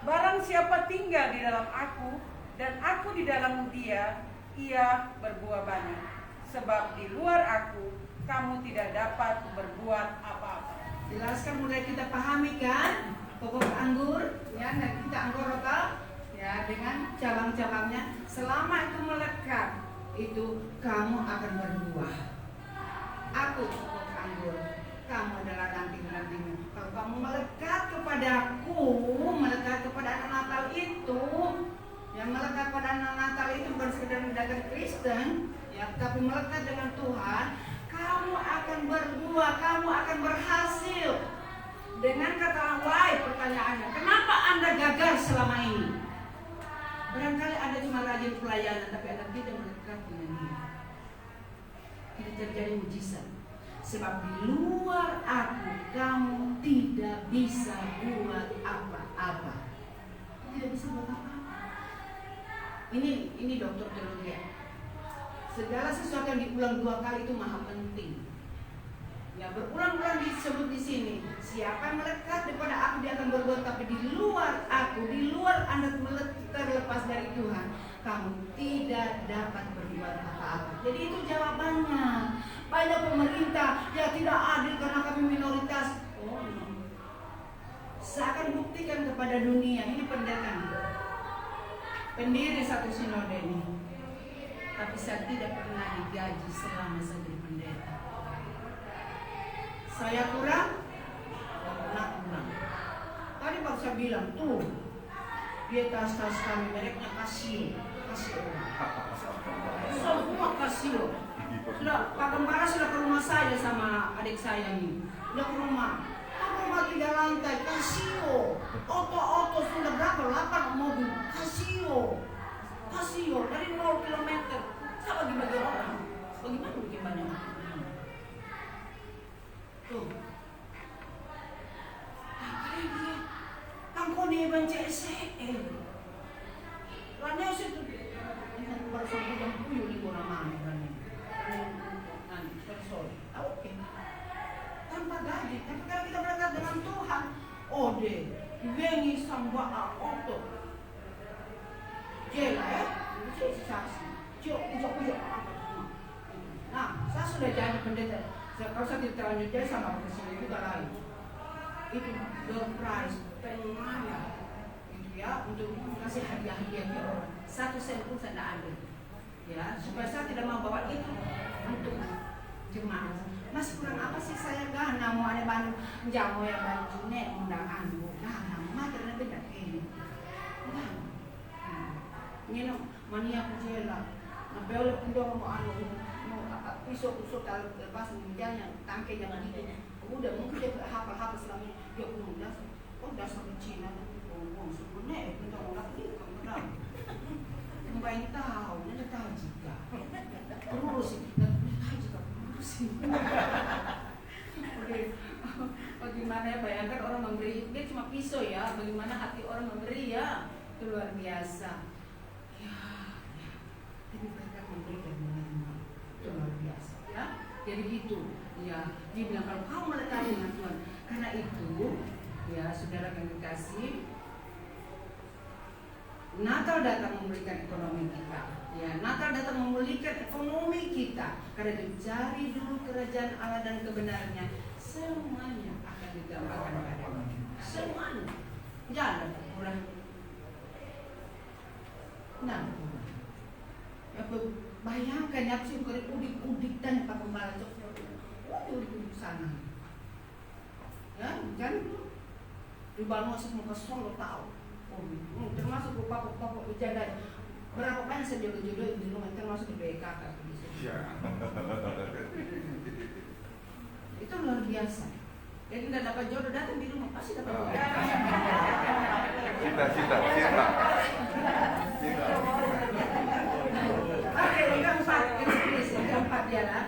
Barang siapa tinggal di dalam aku dan aku di dalam dia, ia berbuah banyak. Sebab di luar aku kamu tidak dapat berbuat apa-apa. Jelaskan mulai kita pahami kan? Pokok anggur, ya, dan kita anggorota, ya, dengan cabang-cabangnya. Selama itu melekat, itu kamu akan berbuah. Aku pokok anggur, kamu adalah ranting-ranting. Kalau kamu melekat kepadaku, melekat kepada anak Natal itu, yang melekat pada anak Natal itu bukan sekedar mendadak Kristen, ya, tapi melekat dengan Tuhan. Kamu akan berbuah, kamu akan berhasil. Dengan kata lain pertanyaannya, kenapa Anda gagal selama ini? Barangkali Anda cuma rajin pelayanan, tapi Anda tidak melekat dengan Dia. Tidak terjadi mujizat. Sebab di luar aku, kamu tidak bisa buat apa-apa. Tidak bisa buat apa-apa. Ini dokter teologi. Segala sesuatu yang diulang 2 kali itu maha penting. Ya, berulang-ulang disebut di sini, siapa yang melekat daripada aku dia akan berbuat, tapi di luar aku, di luar Anda terlepas dari Tuhan, kamu tidak dapat berbuat apa-apa. Jadi itu jawabannya. Banyak pemerintah ya tidak adil karena kami minoritas. Oh, no. Saya akan buktikan kepada dunia, ini pendiri satu sinode ini, tapi saya tidak pernah digaji selama saya jadi pendeta. Saya kurang, pernah kurang. Tadi baru saya bilang tuh, dia tas-tas kami mereknya kasih orang. Semua kasih loh. Sudah, Pak Gembara sudah ke rumah saya sama adik saya nih. Udah ke rumah 3 lantai, Casio. Oto sudah berapa? 8 mobil, Casio dari 0 kilometer. Saya bagi-bagi orang. Bagaimana bikin banyak? Tuh. Kalian dia, tangkon dia baca SL. Lainnya sih tuh, yang bersama yang puyuh di mana-mana kan? Sorry, oke. Tanpa gaji, tapi kalau kita berdekat dengan Tuhan, oh deh, wengi sambaa oto. Jela ya, itu saksi. Ujok. Nah, saya sudah jadi pendeta. Kalau saya tidak lanjut jadi sama presiden juga lain. Itu door prize penanya, itu ya untuk kasih hadiah-hadiah ke orang. 1 sen pun saya tidak ada. Ya, supaya saya tidak mau bawa itu untuk jemaat. Mas kurang apa sih saya gana mau ada Bandung jamu ya baju nek undangan gana mater na benda ini. Minum mania kujela. Na belo pundo mo ano mo pisok tal lepas menjanya tangke jangan itu. Udah mungkin dia hafal selama ini dia udah dasar Cina ngomong sebenarnya kita orang ini kamu Mbak ini tahu, dia tahu juga. Urus Oke, bagaimana ya, bayangkan orang memberi, dia cuma pisau ya, bagaimana hati orang memberi ya, itu luar biasa. Ya, tapi mereka memberi dan menerima, itu luar biasa ya. Jadi gitu, ya, dia bilang kalau kamu melekat dengan Tuhan, karena itu, ya saudara yang dikasih, Natal datang memulihkan ekonomi kita. Ya, Natal datang memulihkan ekonomi kita. Karena itu cari dulu kerajaan Allah dan kebenarannya, semuanya akan ditambahkan padamu. Semuanya. Jangan kurang. Nah, ya, bayangkan ya sih udik-udik dan Pak Gembala udik-udik sana. Ya, kan? Di Bangor semua Solo tahu. Termasuk bapak berjanda berapa banyak saya jodoh-jodoh di rumah termasuk di BKK itu luar biasa. Jadi tidak dapat jodoh datang di rumah pasti dapat jodoh. Cita. Oke, yang keempat ialah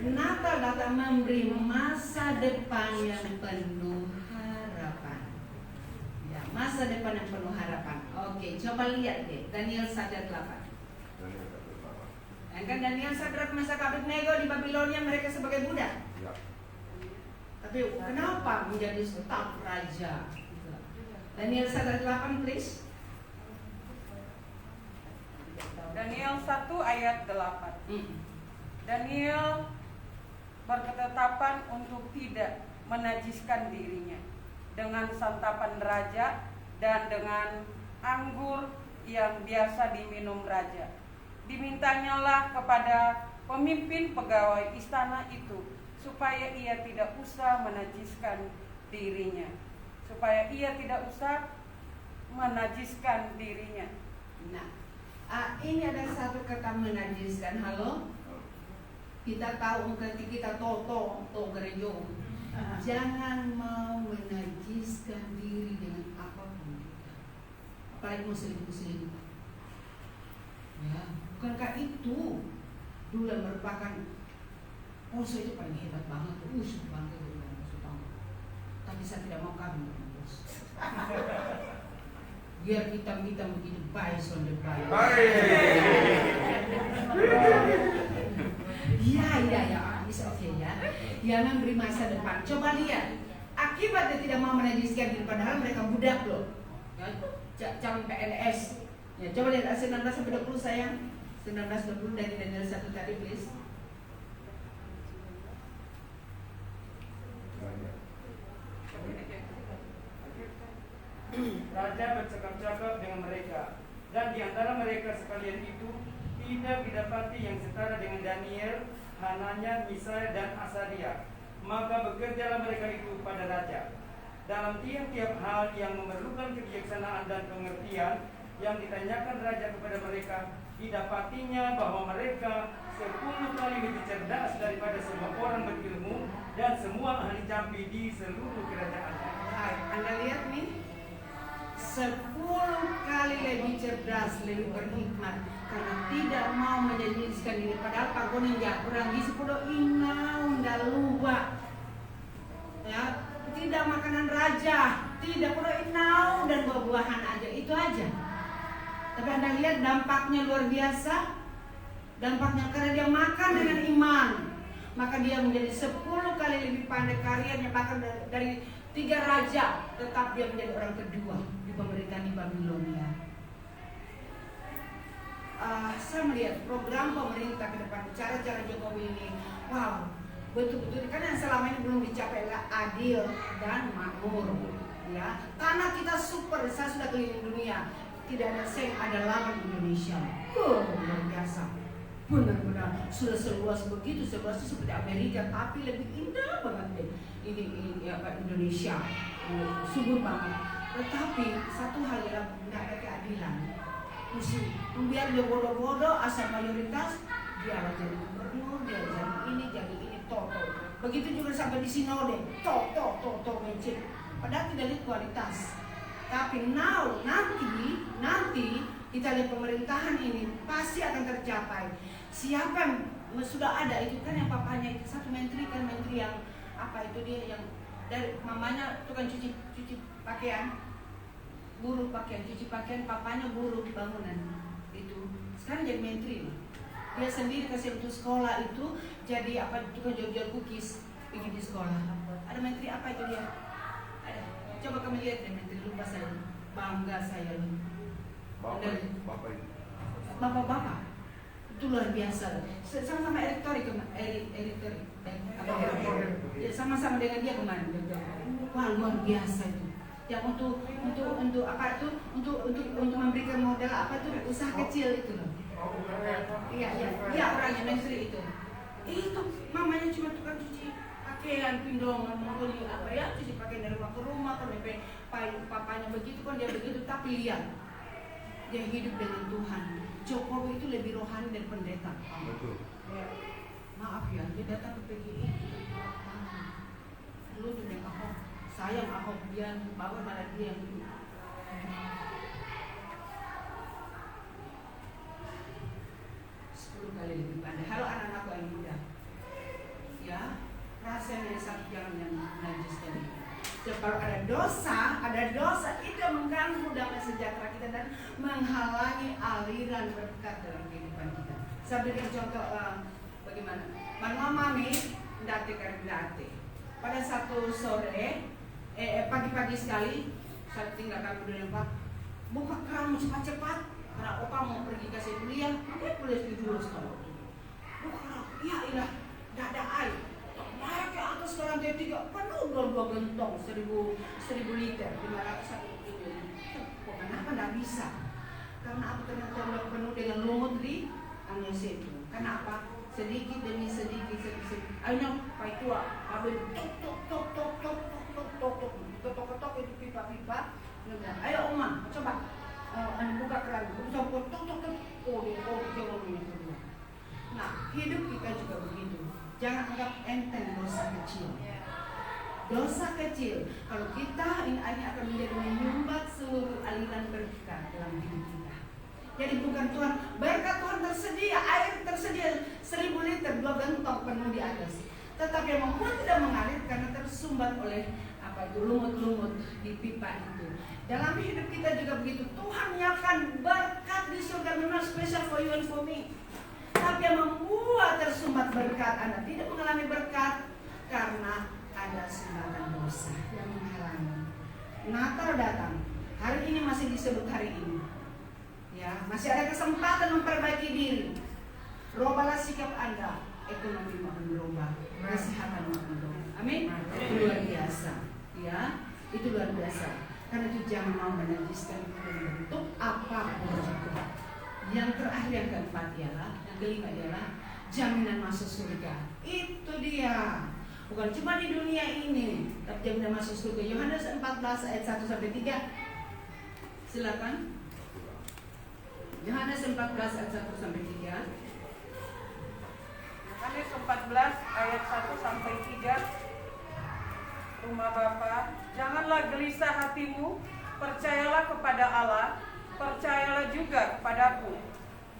Natal datang memberi masa depan yang penuh harapan. Masa depan yang penuh harapan. Oke, coba lihat deh Daniel 1:8. Kan Daniel Sadrak Mesak Abednego di Babilonia mereka sebagai budak. Ya. Tapi kenapa menjadi staf raja? Daniel 1:8 please. Daniel 1 ayat 8. Daniel berketetapan untuk tidak menajiskan dirinya dengan santapan raja dan dengan anggur yang biasa diminum raja. Dimintanyalah kepada pemimpin pegawai istana itu supaya ia tidak usah menajiskan dirinya. Nah, ini ada satu kata menajiskan. Halo? Kita tahu ketika kita to gerejo. Jangan mau menajiskan diri dengan apapun, apalagi muslim. Ya, bukankah itu dulu yang merupakan Poso itu paling hebat banget, bangga dengan Poso. Tapi saya tidak mau kami bos. Biar kita begitu baik on the baik. Ya, bisa oke ya. yang memberi masa depan. Coba lihat, akibat dia tidak mau menajiskan diri, padahal mereka budak loh. Ya, itu calon PNS. Ya, coba lihat 19-20 sayang. 19-20 dari Daniel 1 tadi please. Raja bercakap-cakap dengan mereka, dan di antara mereka sekalian itu tidak didapati yang setara dengan Daniel, Hananya, Misael, dan Asaria. Maka bekerjalah mereka itu pada raja dalam tiap-tiap hal yang memerlukan kebijaksanaan dan pengertian. Yang ditanyakan raja kepada mereka, didapatinya bahwa mereka 10 kali lebih cerdas daripada semua orang berilmu dan semua ahli jampi di seluruh kerajaan. Hai, Anda lihat nih, 10 kali lebih cerdas, lebih berhikmat, karena tidak mau menjadikan diri. Padahal pagonin ya kurang di 10 inau ndak lupa. Ya, tidak makanan raja, tidak perlu inau dan buah-buahan aja, itu aja. Tapi Anda lihat dampaknya luar biasa. Dampaknya karena dia makan dengan iman, maka dia menjadi 10 kali lebih pandai karyanya, bahkan dari 3 raja, tetap dia menjadi orang kedua di pemerintahan di Babilonia. Saya melihat program pemerintah ke depan, cara-cara Jokowi ini, wow, betul-betul karena yang selama ini belum dicapai adalah adil dan makmur. Ya, tanah kita super, saya sudah keliling dunia, tidak ada seng, ada lahan Indonesia. Luar biasa. Benar-benar sudah seluas begitu, seluas itu seperti Amerika, tapi lebih indah banget deh. Ini apa Indonesia, subur banget. Tetapi satu hal yang tidak ada keadilan. Mesti biar dia bodoh-bodoh asal mayoritas, dia jadi gubernur, dia jadi ini toto. Begitu juga sampai di sinode, toto mencit. Padahal tidak lihat kualitas. Tapi nanti kita lihat pemerintahan ini pasti akan tercapai. Siapa yang sudah ada itu kan yang papanya itu satu menteri kan, menteri yang apa itu dia yang dari mamanya tukang cuci pakaian, buruh pakaian, cuci pakaian, papanya buruh bangunan itu. Sekarang jadi menteri loh. Dia sendiri kasih untuk sekolah itu jadi apa tukang jual cookies bikin di sekolah. Ada menteri apa itu dia? Ada. Coba kami lihat deh menteri, lupa saya, bangga saya loh. Bapak itu luar biasa. Sama-sama elektorik sama-sama dengan dia kemarin. Wah luar biasa itu. Yang untuk apa itu? Untuk memberikan modal apa itu usaha kecil itu loh. Iya orangnya menteri itu. Itu mamanya cuma tukang cuci pakaian, pindongan, beli apa ya, cuci pakaian dari rumah ke rumah, kan papanya begitu kan dia begitu, tapi lihat dia hidup dengan Tuhan. Jokowi itu lebih rohani dari pendeta. Betul. Maaf ya, dia datang ke PGI. Dulu dengan Ahok, sayang Ahok dia bawa malah dia yang dulu. 10 kali lebih pandai. Halo anak-anakku yang muda. Ya, rasanya satu jangan yang najis tadi. Kalau ada dosa itu mengganggu damai sejahtera kita dan menghalangi aliran berkat dalam kehidupan kita. Saya berikan contoh bagaimana. Mami dati. Pada satu sore, pagi-pagi sekali, saya tinggalkan mobil Pak. Buka keran cepat-cepat karena opa mau pergi kasih kuliah. Makanya kuliah dulu sekolah. Buka keran, ya ilah, tidak ada air. Naik ke atas ke lantai 3, penuh 2 gentong, 1000 liter, 500 itu. Kok kenapa tidak bisa? Karena aku ternyata udah penuh dengan lumut di Anese itu. Kenapa? Sedikit demi sedikit. Akhirnya Pak Tua, habis tok itu pipa-pipa. Ayo Oma, coba buka keran, Nah, hidup kita juga begitu. Jangan anggap enteng dosa kecil. Dosa kecil, kalau kita ini akan menjadi menyumbat seluruh aliran berkat dalam hidup kita. Jadi bukan Tuhan, berkat Tuhan tersedia, air tersedia 1000 liter, 2 gentong penuh di atas. Tetapi yang membuat tidak mengalir karena tersumbat oleh apa itu lumut-lumut di pipa itu. Dalam hidup kita juga begitu. Tuhan menyiapkan berkat di surga memang special for you and for me. Tapi yang membuat tersumbat berkat Anda tidak mengalami berkat karena ada sumbatan dosa yang menghalangi. Natal datang, hari ini masih disebut hari ini. Ya, masih ada kesempatan memperbaiki diri. Rubahlah sikap Anda, ekonomi akan berubah, kesehatan akan berubah. Amin. Itu luar biasa, ya, itu luar biasa. Karena itu jangan mau menajiskan bentuk apapun juga. Yang terakhir yang keempat ialah, yang kelima ialah jaminan masuk surga. Itu dia. Bukan cuma di dunia ini, tapi jaminan masuk surga. Yohanes 14 ayat 1 sampai 3. Silakan. Yohanes 14 ayat 1 sampai 3. Yohanes 14 ayat 1 sampai 3. Rumah Bapa, janganlah gelisah hatimu, percayalah kepada Allah, percayalah juga kepadaku.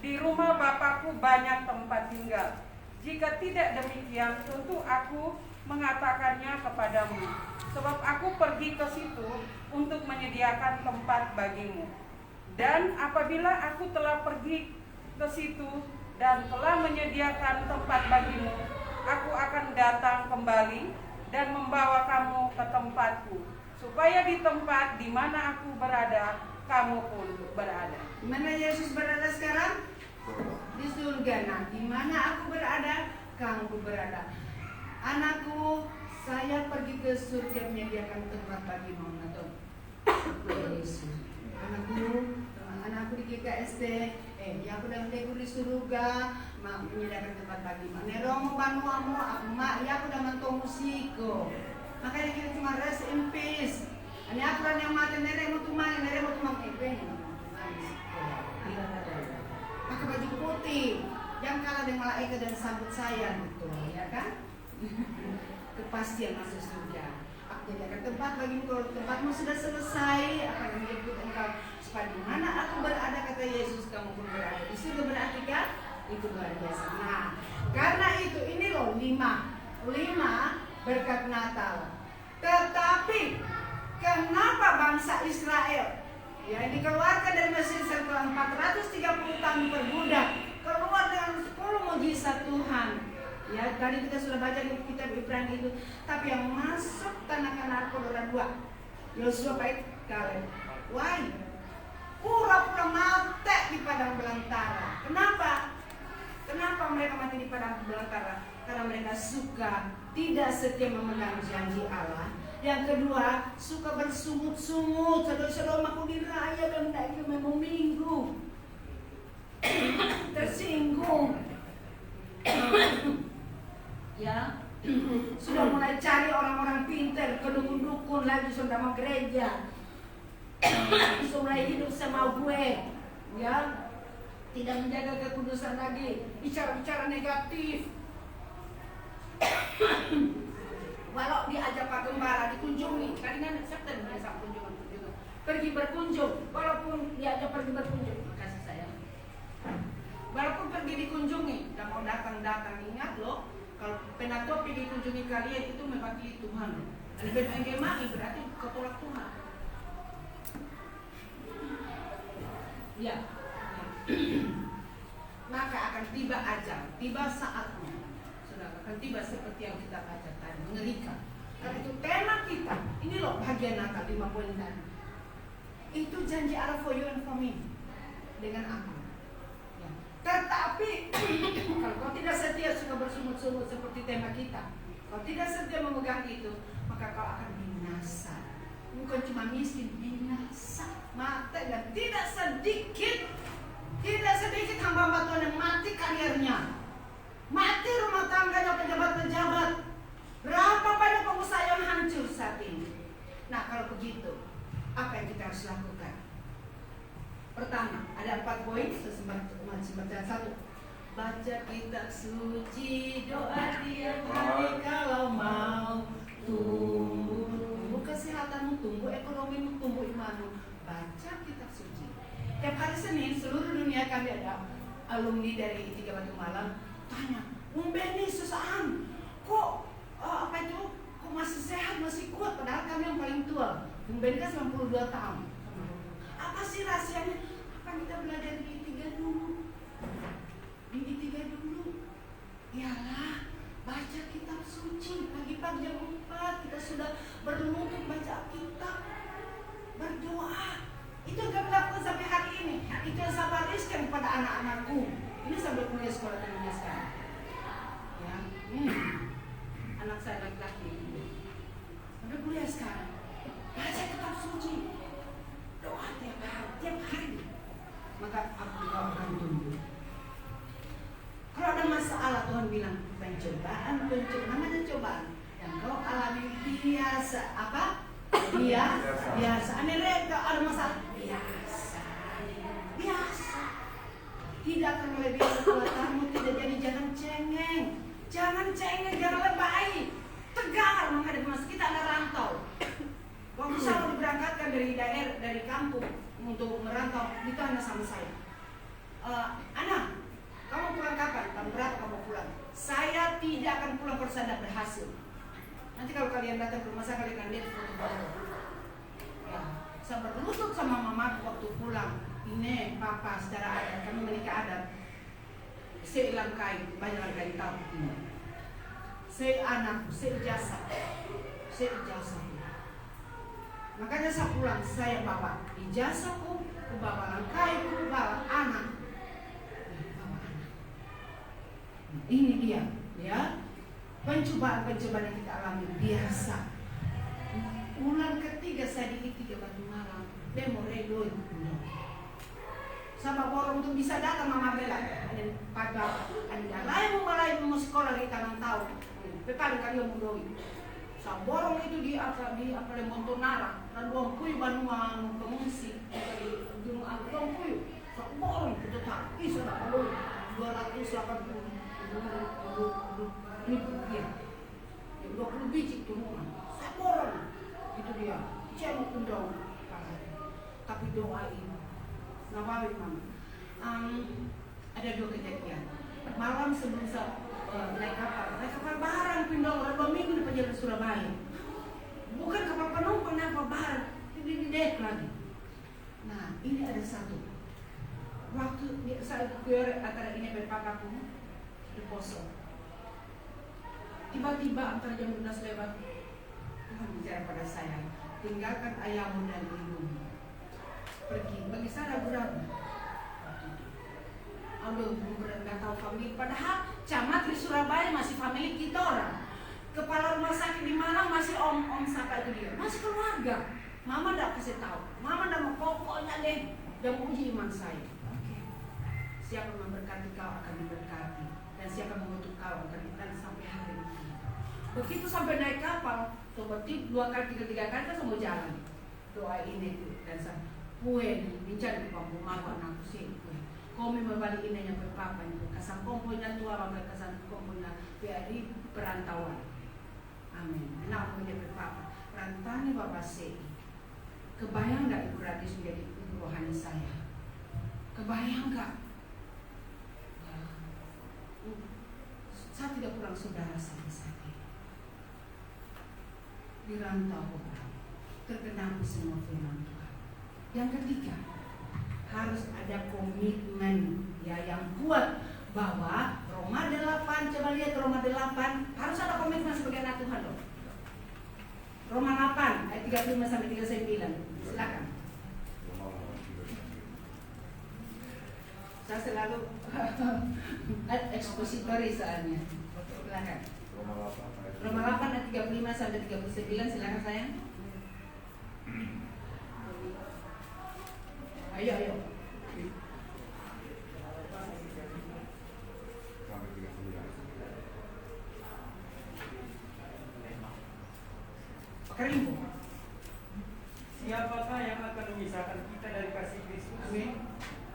Di rumah Bapakku banyak tempat tinggal. Jika tidak demikian, tentu aku mengatakannya kepadamu. Sebab aku pergi ke situ untuk menyediakan tempat bagimu. Dan apabila aku telah pergi ke situ dan telah menyediakan tempat bagimu, aku akan datang kembali dan membawa kamu ke tempatku, supaya di tempat di mana aku berada, kamu pun berada. Di mana Yesus berada sekarang? Di surga. Nah, di mana aku berada, kamu berada. Anakku, saya pergi ke surga menyediakan tempat bagimu. Atau Yesus. Anakku di GKSD, ya aku dan tegur di surga, menyediakan tempat bagimu. Neromo banuamu, mak, ya aku dan mentong musiko. Makanya kita cuma rest in peace. Ini aturan yang mati, neremo tumang, pakai baju putih, yang kalah dengan malaikat dan sambut saya gitu, ya kan? Kepastian masuk surga. Aku jadikan tempat bagimu, kalau tempatmu sudah selesai, akan menjemput engkau supaya di mana aku berada, kata Yesus, kamu pun berada. Di surga berarti kan? Itu luar biasa. Nah, karena itu ini loh 5 berkat Natal. Tetapi kenapa bangsa Israel yang dikeluarkan dari Mesir setelah 430 tahun berbudak keluar dengan 10 mujizat Tuhan? Ya, tadi kita sudah baca di kitab Ibrani itu. Tapi yang masuk tanah Kanaan Kodora 2, Yosua bait Kaleb. Why? Pura-pura mati di padang belantara. Kenapa? Kenapa mereka mati di padang belantara? Karena mereka suka tidak setia memegang janji Allah. Yang kedua, suka bersungut-sungut. Saudara-saudara maku diraya dan menaiki memang minggu. Tersinggung. Ya, sudah mulai cari orang-orang pintar ke dukun-dukun lagi, sudah mau gereja. Sudah mulai hidup sama gue. Ya, tidak menjaga kekudusan lagi, bicara-bicara negatif. Walau diajak Pak Gembala dikunjungi, kalian accepted sama kunjungan. Pergi berkunjung, walaupun diajak pergi berkunjung, makasih sayang. Walaupun pergi dikunjungi, dan mau datang-datang, ingat loh, kalau penatopi dikunjungi kalian itu membagi Tuhan. Dan benengemai berarti ketolak Tuhan. Ya. Maka akan tiba ajal, tiba saatnya. Sudah akan tiba seperti yang kita baca tadi, mengerikan. Karena itu tema kita, ini loh bahagia Natal 5 poin tadi. Itu janji Allah for you and for me dengan aku. Ya. Tetapi kalau kau tidak setia suka bersungut-sungut seperti tema kita, kau tidak setia memegang itu, maka kau akan binasa. Bukan cuma miskin, binasa, mati, dan tidak sedikit hamba-hamba Tuhan yang mati karirnya, mati rumah tangganya, pejabat-pejabat. Berapa banyak pengusaha yang hancur saat ini. Nah, kalau begitu, apa yang kita harus lakukan? Pertama, ada 4 poin. Baca 1. Baca kitab suci, doa tiap hari kalau mau tumbuh kesehatanmu, tumbuh ekonomimu, tumbuh imanmu. Baca kitab suci. Tiap hari Senin seluruh dunia kami ada alumni dari 3 Batu Malang tanya, Beni susahan, kok kok masih sehat, masih kuat, padahal kami yang paling tua. Beni kan 92 tahun. Apa sih rahasianya? Apa kita belajar di I3 dulu? Di I3 dulu. Iyalah, baca kitab suci pagi-pagi. bilang pencobaan, namanya cobaan yang kau alami biasa. Apa? Biasa. Aneh reka ada masalah biasa. Tidak akan melebihi kekuatanmu, tidak jadi jangan cengeng, jangan lebay. Tegar menghadapi masalah. Kita ada rantau. Waktu saya diberangkatkan dari kampung untuk merantau, ditanya sama saya, Ana, kamu pulang kapan? Tahun berapa kamu pulang? Saya tidak akan pulang kalau saya tidak berhasil. Nanti kalau kalian datang ke rumah saya, kalian akan lihat foto-foto. Ya, saya berlutut sama mamaku waktu pulang. Ini papa secara adat, kami menikah adat. Saya ilang kain, banyak kain tahu. Saya anak, saya ijazah. Makanya saya pulang, saya bawa ijazahku, ku bawa langkaiku, ku bawa anak. Ini dia, ya. Pencobaan yang kita alami biasa. Bulan ketiga saya diitik ke Batu Malang, demo redoi. Sama borong untuk bisa datang Mama Bella. Ada pada ada mulai mau sekolah di tangan tahu. Pepaling kali mau doi. Sa borong itu di apa Montonara, dan doang kuyu Banuang pengungsi di Gunung Agung kuyu. Sa borong itu tak bisa tak perlu 280 20 biji turunan. Sa borong itu dia. Cuma undang tapi doain. Nawawi Mama. Ada 2 kejadian. Malam sebelum saya naik kapal barang pindah orang 2 minggu di perjalanan Surabaya. Bukan kapal penumpang, apa barang di dek lagi. Nah, ini ada satu. Waktu saya keluar antara ini dari papaku di Poso. Tiba-tiba antara jam 12 lewat, Tuhan bicara pada saya, tinggalkan ayahmu dan ibumu. Pergi, bagi saya ragu-ragu. Aduh, nggak tahu famili. Padahal camat di Surabaya masih famili kita orang. Kepala rumah sakit di Malang masih om siapa itu dia, masih keluarga. Mama nggak kasih tahu. Mama nggak mau, pokoknya deh yang uji iman saya. Siapa memberkati kau akan diberkati, dan siapa mengutuk kau akan diberkati sampai hari ini. Begitu sampai naik kapal, coba 2 kali 3 kali kan semua jalan. Doa ini tuh dan saya. Kue bicara di bambu mawa anakku sih. Kami membalik inanya berpapa itu. Kasang komponya tua bangga kasang komponya di perantauan. Amin. Enak punya berpapa. Perantauan bapak sih. Kebayang nggak Ibu Radis menjadi ibu rohani saya? Kebayang nggak? Saya tidak kurang saudara sampai saat ini. Dirantau terkenal semua firman Tuhan. Yang ketiga, harus ada komitmen ya yang kuat bahwa Roma 8, coba lihat Roma 8, harus ada komitmen sebagai anak Tuhan loh. Roma 8 ayat 35 sampai 39. Silakan. Saya selalu ekspositori soalnya. Silakan. Roma 8 ayat 35 sampai 39, silakan sayang. Ayo. Kering. Siapakah yang akan memisahkan kita dari kasih Kristus?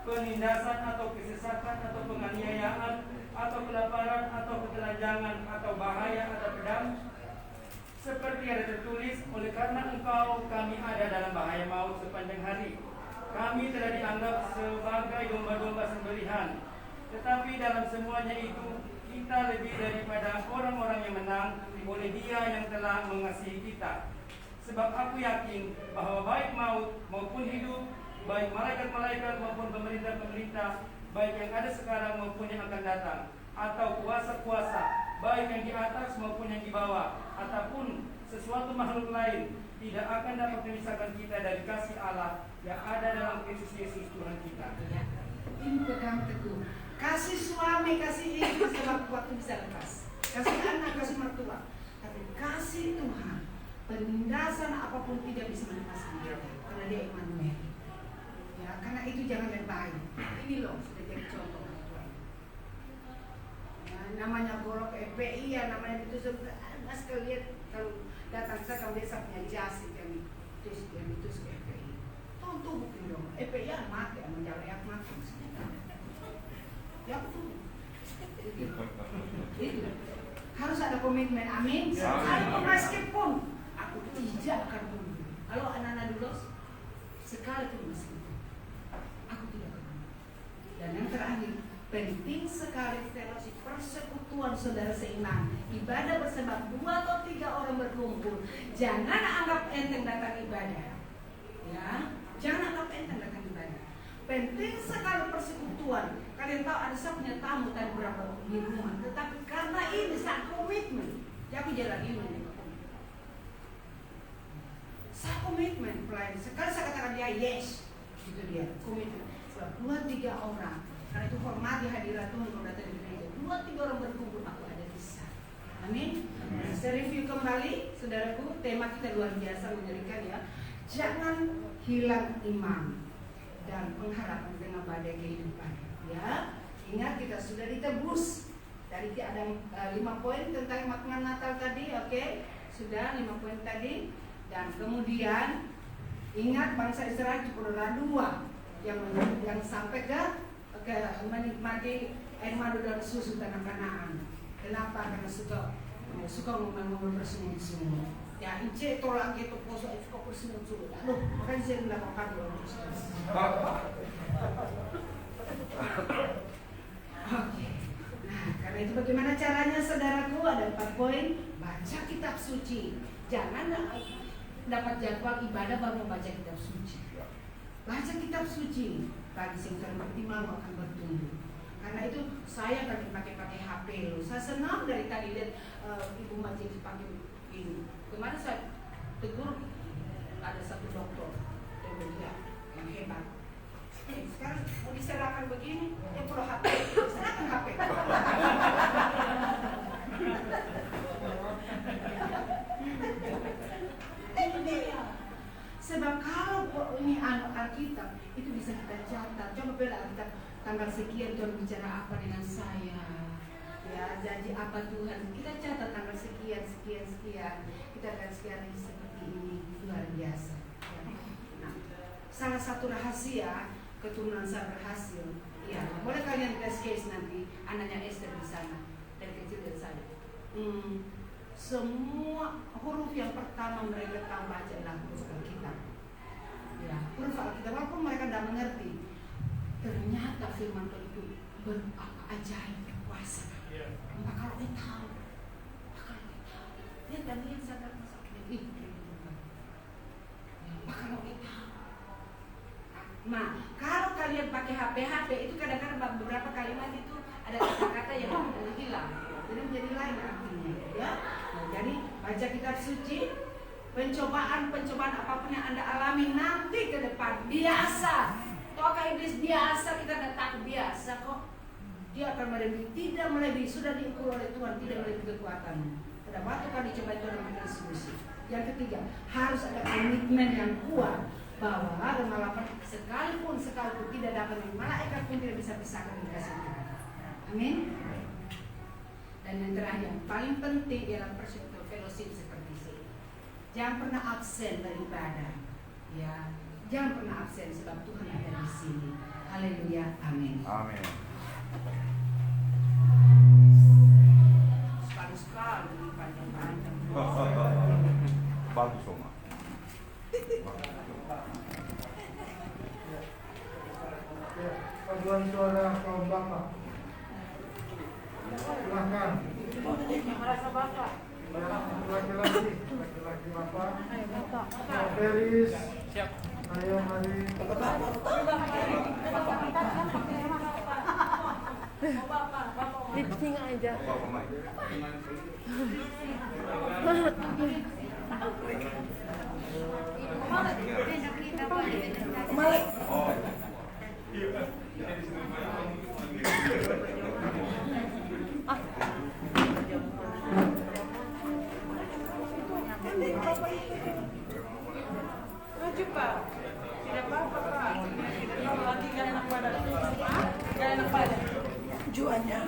Penindasan atau kesesatan atau penganiayaan atau kelaparan atau ketelanjangan atau bahaya atau pedang? Seperti ada tertulis, oleh karena engkau kami ada dalam bahaya maut sepanjang hari. Kami telah dianggap sebagai domba-domba sembelihan. Tetapi dalam semuanya itu kita lebih daripada orang-orang yang menang oleh Dia yang telah mengasihi kita. Sebab aku yakin bahwa baik maut maupun hidup, baik malaikat-malaikat maupun pemerintah-pemerintah, baik yang ada sekarang maupun yang akan datang, atau kuasa-kuasa, baik yang di atas maupun yang di bawah, ataupun sesuatu makhluk lain, tidak akan dapat memisahkan kita dari kasih Allah yang ada dalam Kristus Yesus Tuhan kita. Ini pegang teguh. Kasih suami, kasih istri sebab waktu bisa lepas. Kasih anak, kasih mertua. Tapi kasih Tuhan, penindasan apapun tidak bisa melepaskan kita. Karena Dia Immanuel. Ya, karena itu jangan lebay. Ini loh sudah jadi contoh. Ya, namanya golok FPI ya, namanya itu mas kalian kalau datang saya kalau desa punya jas kami terus ke FPI. Tonton mungkin dong, FPI ya mati, menjaleak mati. Ya betul. Itu harus ada komitmen, amin. Sekalipun meskipun aku tidak akan mundur. Halo anak-anak dulu, sekalipun meskipun aku tidak akan mundur. Dan yang terakhir, penting sekali fellowship, persekutuan saudara seiman, ibadah bersama 2 atau 3 orang berkumpul. Jangan anggap enteng datang ibadah, ya. Jangan anggap enteng datang ibadah. Penting sekali persekutuan. Kalian tahu ada saya punya tamu tadi berapa di rumah, tetapi karena ini saya komitmen, jadi jalan ini. Saya komitmen pelayan. Sekali saya katakan dia yes, itu dia komitmen. Sebab 2-3 orang. Karena itu hormati hadirat Tuhan kalau datang di gereja. 2-3 orang berkumpul, aku ada di sana. Amin. Saya review kembali, saudaraku, tema kita luar biasa mengerikan ya. Jangan hilang iman dan pengharapan dengan badai kehidupan. Ya, ingat kita sudah ditebus. Dari ada 5 poin tentang makna Natal tadi, oke? Sudah 5 poin tadi. Dan kemudian ingat bangsa Israel cukup ada 2 yang sampai ke menikmati air madu dan susu tanah Kanaan. Kenapa? Karena suka ngomong bersungut-sungut. Ya, ince tolak gitu poso suka bersungut-sungut. Aduh, makanya saya melakukan Oke. Nah, karena itu bagaimana caranya saudaraku? Ada 4 poin. Baca kitab suci. Jangan dapat jadwal ibadah baru membaca kitab suci. Baca kitab suci. Bagi singkat bertimbang akan bertumbuh. Karena itu saya akan pakai HP loh. Saya senang dari tadi lihat Ibu Majid pakai ini. Kemarin saya tegur ada satu dokter yang hebat. Sekarang mau diserahkan begini, perlu HP, serahkan HP. Ini dia. Sebab kalau ini Alkitab itu bisa kita catat. Coba bela Alkitab tanggal sekian Tuhan bicara apa dengan saya. Ya, janji apa Tuhan. Kita catat tanggal sekian. Kita akan sekian ini seperti ini, luar biasa. Nah, salah satu rahasia keturunan saya berhasil. Ya, boleh kalian tes case nanti anaknya Esther di sana dari kecil dari saya. Semua huruf yang pertama mereka tahu baca adalah huruf Alkitab. Ya, huruf Alkitab walaupun mereka tidak mengerti, ternyata firman Tuhan itu ajaib berkuasa. Maka kalau dia tahu, dia kan lihat sadar masa itu. Maka kalau dia tahu. Nah, kalau kalian pakai HP itu kadang-kadang beberapa kalimat itu ada kata-kata yang hilang, jadi menjadi lain artinya, ya. Nah, jadi baca kitab suci, pencobaan apapun yang Anda alami nanti ke depan biasa. Toka iblis biasa, kita datang biasa kok. Dia akan tidak melebihi, sudah diukur oleh Tuhan, tidak melebihi kekuatanmu. Pada waktu kau dicoba Tuhan memberikan solusi. Yang ketiga, harus ada komitmen yang kuat bahwa Roma 8 sekalipun tidak dapat, malaikat pun tidak bisa pisahkan dari kasih Tuhan. Amin. Dan yang terakhir, yang paling penting ialah persekutuan fellowship seperti ini. Jangan pernah absen dari ibadah. Ya, jangan pernah absen sebab Tuhan ada di sini. Haleluya. Amin. Amin. Sekali panjang-panjang. Bagus, Oma. Paduan suara kaum bapak. Silakan. Merasa bapak. Laki-laki bapak. Peris. Siap. Ayo mari. Lipsing aja. Malik. Oh. Maju Pak. Tidak apa-apa Pak. Tidak apa lagi gak enak badan. Gak enak badan. Juanya.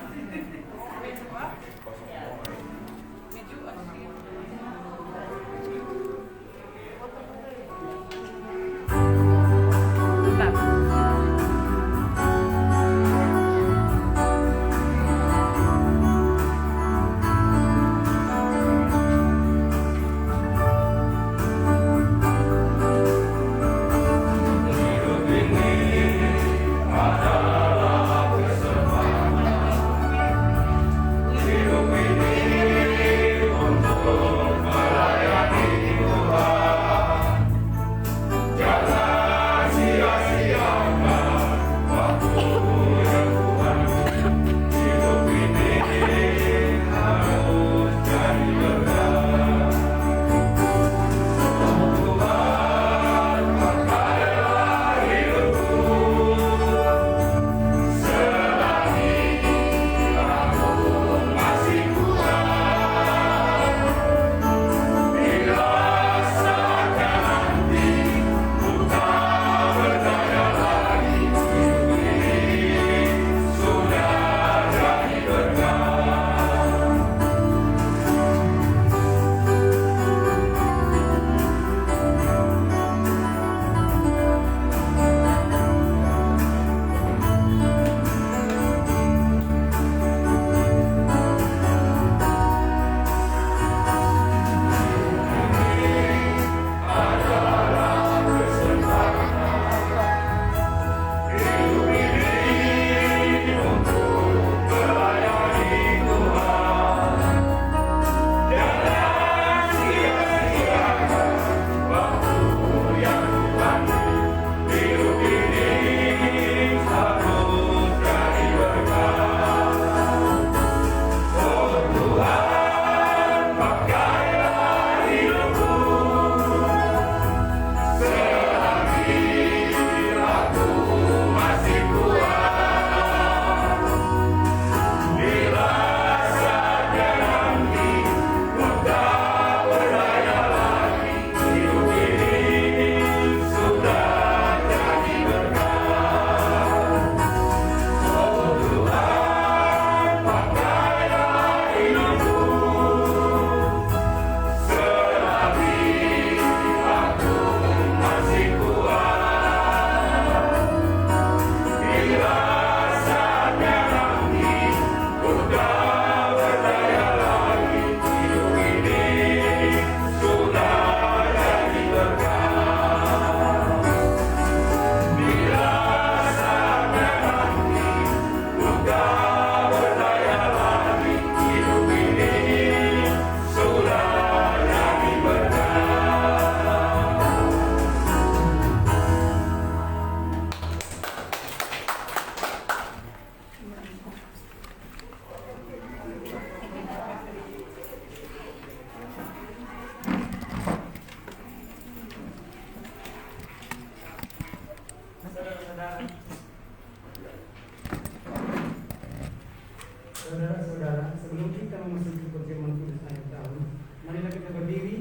memasuki perjamuan kudus akhir tahun. Marilah kita berdiri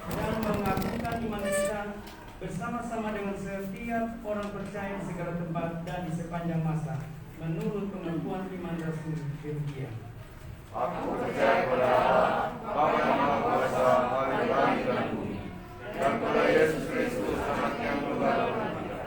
dan mengakukan iman kita bersama-sama dengan setiap orang percaya di segala tempat dan di sepanjang masa, menurut pengakuan iman Rasul demikian. Aku percaya kepada Allah, Bapa yang Maha Kuasa, Hari langit dan bumi, dan kepada Yesus Kristus, Anaknya yang tunggal dari kita,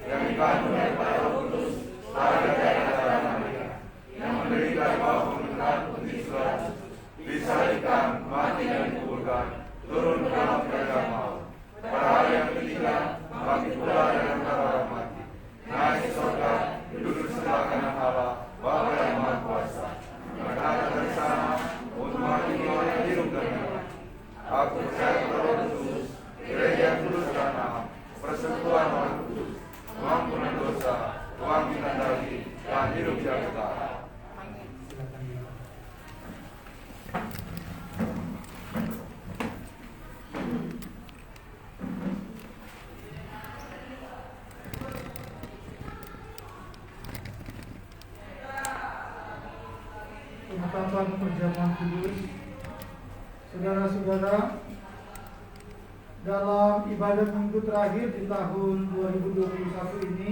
yang dikandung dari Roh Kudus, lahir dari darah Maria, yang menderita di bawah pemerintahan Pontius Pilatus, disalibkan, mati dan dikuburkan, turun ke dalam kerajaan maut. Pada hari yang ketiga, bangkit pula dari antara orang mati, naik ke surga, duduk di sebelah kanan Allah, Bapa yang Maha Kuasa. Berkata dari sana untuk menghakimi orang yang hidup dan mati. Aku percaya kepada Roh Kudus, gereja yang kudus dan am, persekutuan orang kudus, pengampunan dosa, kebangkitan dari dan hidup yang kekal. Penetapan perjamuan kudus. Saudara-saudara, dalam ibadah minggu terakhir di tahun 2021 ini,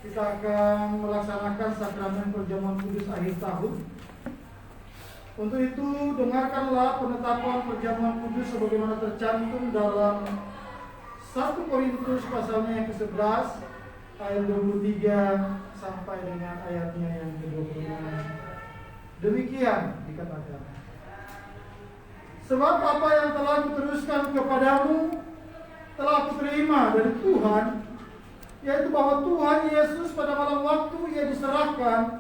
kita akan melaksanakan sakramen perjamuan kudus akhir tahun. Untuk itu, dengarkanlah penetapan perjamuan kudus sebagaimana tercantum dalam 1 Korintus pasalnya yang ke-11 ayat 23 sampai dengan ayatnya yang ke-25. Demikian dikatakan, sebab apa yang telah kuteruskan kepadamu telah kuterima dari Tuhan, yaitu bahwa Tuhan Yesus pada malam waktu ia diserahkan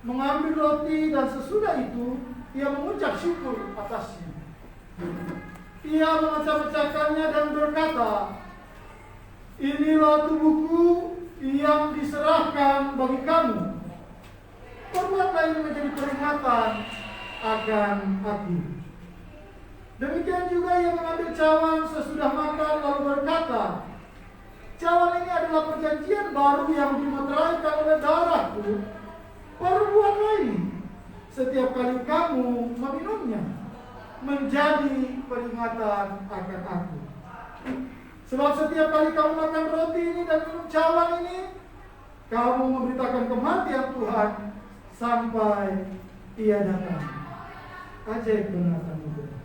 mengambil roti, dan sesudah itu ia mengucap syukur atasnya. Ia memecah-mecahkannya dan berkata, inilah tubuhku yang diserahkan bagi kamu. Perbuatlah ini menjadi peringatan akan aku. Demikian juga ia mengambil cawan sesudah makan lalu berkata, cawan ini adalah perjanjian baru yang dimeteraikan oleh darahku. Perbuatlah ini setiap kali kamu meminumnya, menjadi peringatan akan aku. Sebab setiap kali kamu makan roti ini dan minum cawan ini, kamu memberitakan kematian Tuhan sampai ia datang. Ajaib benar Tuhan.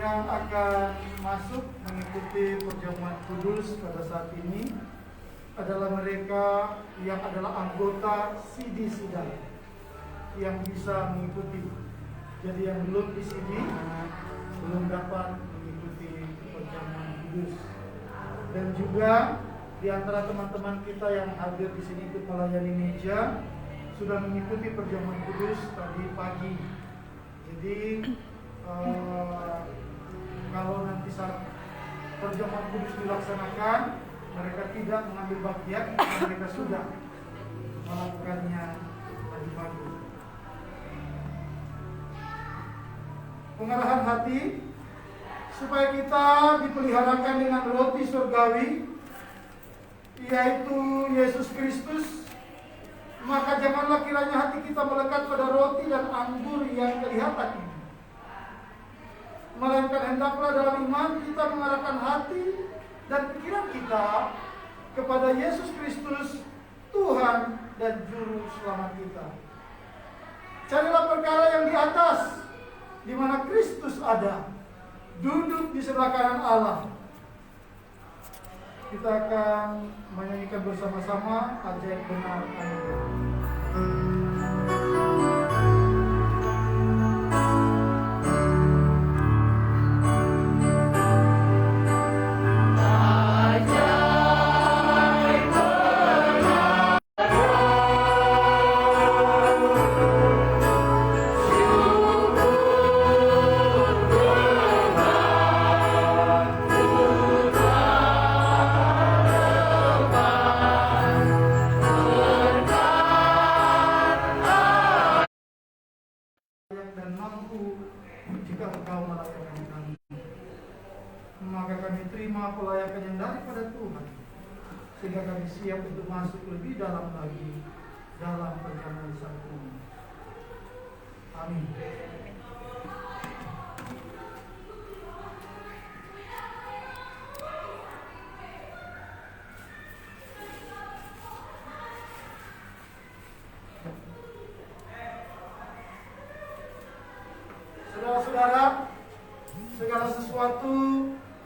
Yang akan masuk mengikuti perjamuan kudus pada saat ini adalah mereka yang adalah anggota CD sidang yang bisa mengikuti. Jadi yang belum di CD belum dapat mengikuti perjamuan kudus. Dan juga di antara teman-teman kita yang hadir di sini ikut melayani meja sudah mengikuti perjamuan kudus tadi pagi. Jadi kalau nanti saat perjamuan kudus dilaksanakan, mereka tidak mengambil bagian, mereka sudah melakukannya tadi pagi. Pengarahan hati supaya kita dipeliharakan dengan roti surgawi, yaitu Yesus Kristus. Maka janganlah kiranya hati kita melekat pada roti dan anggur yang kelihatan ini, melainkan hendaklah dalam iman kita mengarahkan hati dan pikiran kita kepada Yesus Kristus, Tuhan dan Juru Selamat kita. Carilah perkara yang di atas, di mana Kristus ada, duduk di sebelah kanan Allah. Kita akan menyanyikan bersama-sama ajaib benar anugerah. Dan mampu jika engkau melayakan kami, maka kami terima pelayakan yang daripada Tuhan, sehingga kami siap untuk masuk lebih dalam lagi dalam perencanaan Sang Tuhan. Amin. Saudara-saudara, segala sesuatu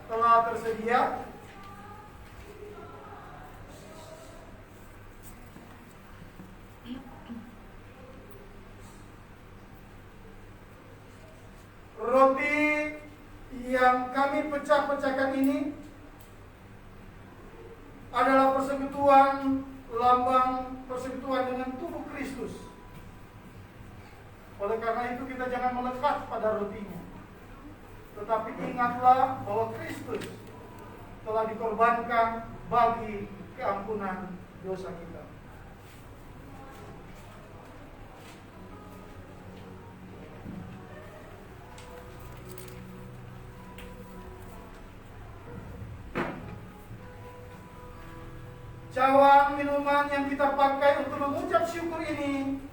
telah tersedia. Roti yang kami pecah-pecahkan ini adalah persekutuan, lambang persekutuan dengan tubuh Kristus. Oleh karena itu kita jangan melekat pada rotinya, tetapi ingatlah bahwa Kristus telah dikorbankan bagi keampunan dosa kita. Cawan minuman yang kita pakai untuk mengucap syukur ini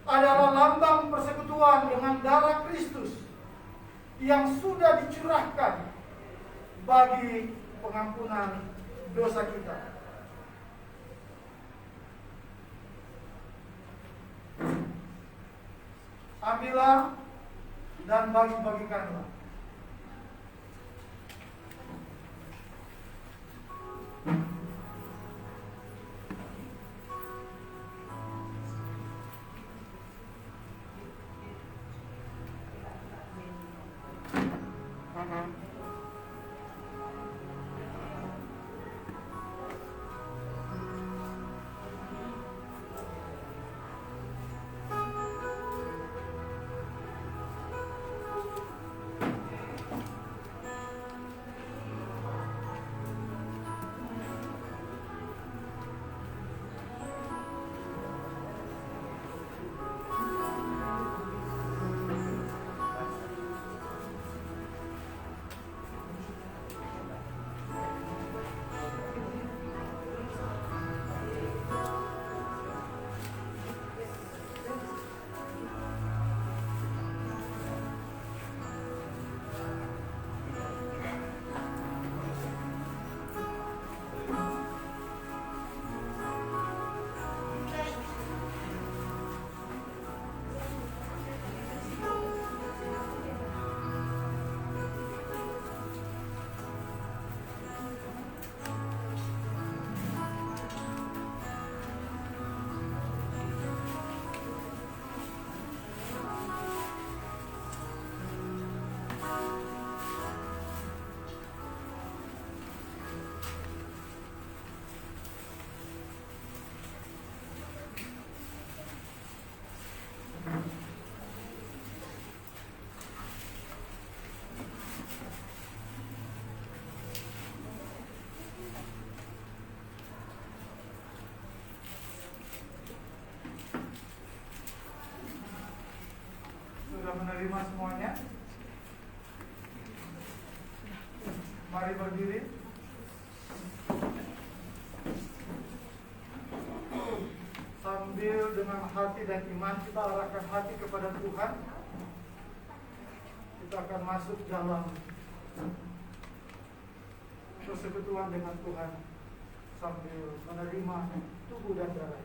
adalah lambang persekutuan dengan darah Kristus yang sudah dicurahkan bagi pengampunan dosa kita. Ambillah dan bagi-bagikanlah. Sudah menerima semuanya? Mari berdiri. Sambil dengan hati dan iman kita arahkan hati kepada Tuhan, kita akan masuk dalam persekutuan dengan Tuhan sambil menerima tubuh dan darah.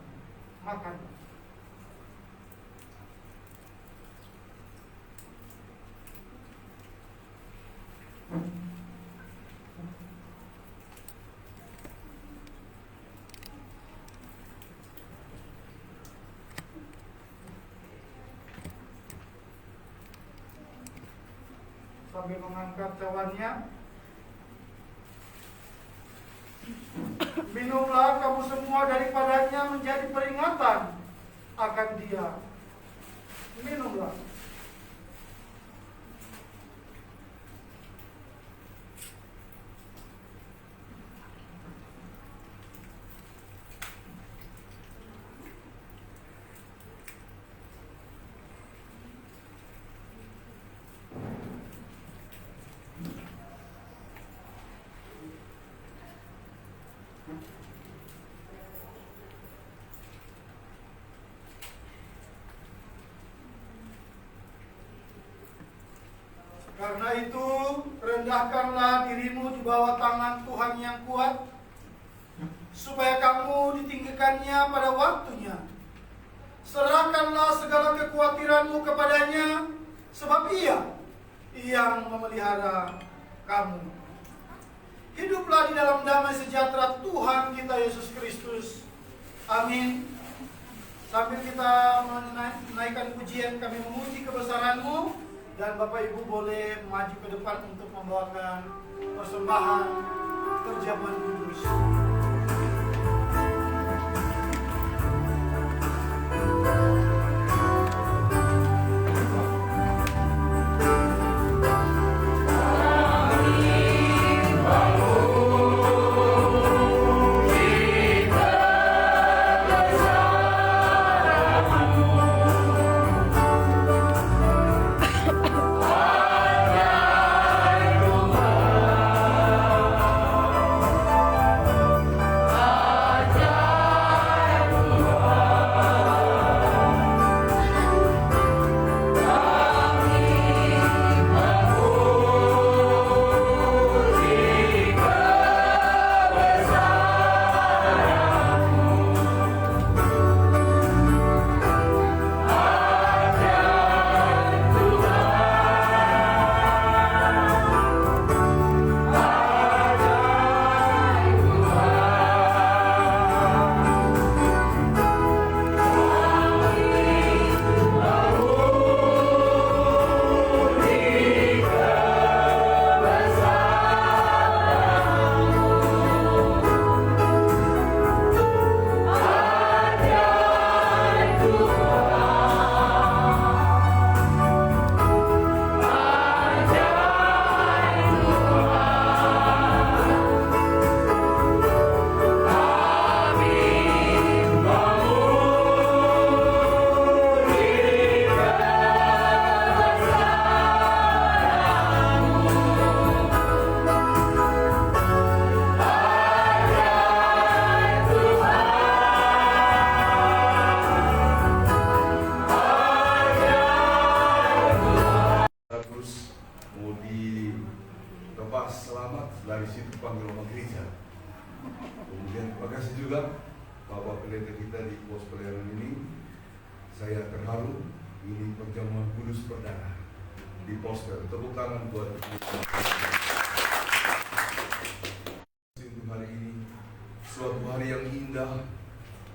Makan. sambil mengangkat cawannya. Minumlah kamu semua daripadanya menjadi peringatan akan dia. Minumlah. Karena itu, rendahkanlah dirimu di bawah tangan Tuhan yang kuat, supaya kamu ditinggikannya pada waktunya. Serahkanlah segala kekhawatiranmu kepadanya, sebab Ia yang memelihara kamu. Hiduplah di dalam damai sejahtera Tuhan kita Yesus Kristus. Amin. Sambil kita menaikkan pujian, kami memuji kebesaran-Mu. Dan Bapak Ibu boleh maju ke depan untuk membawakan persembahan terjamuan kudus.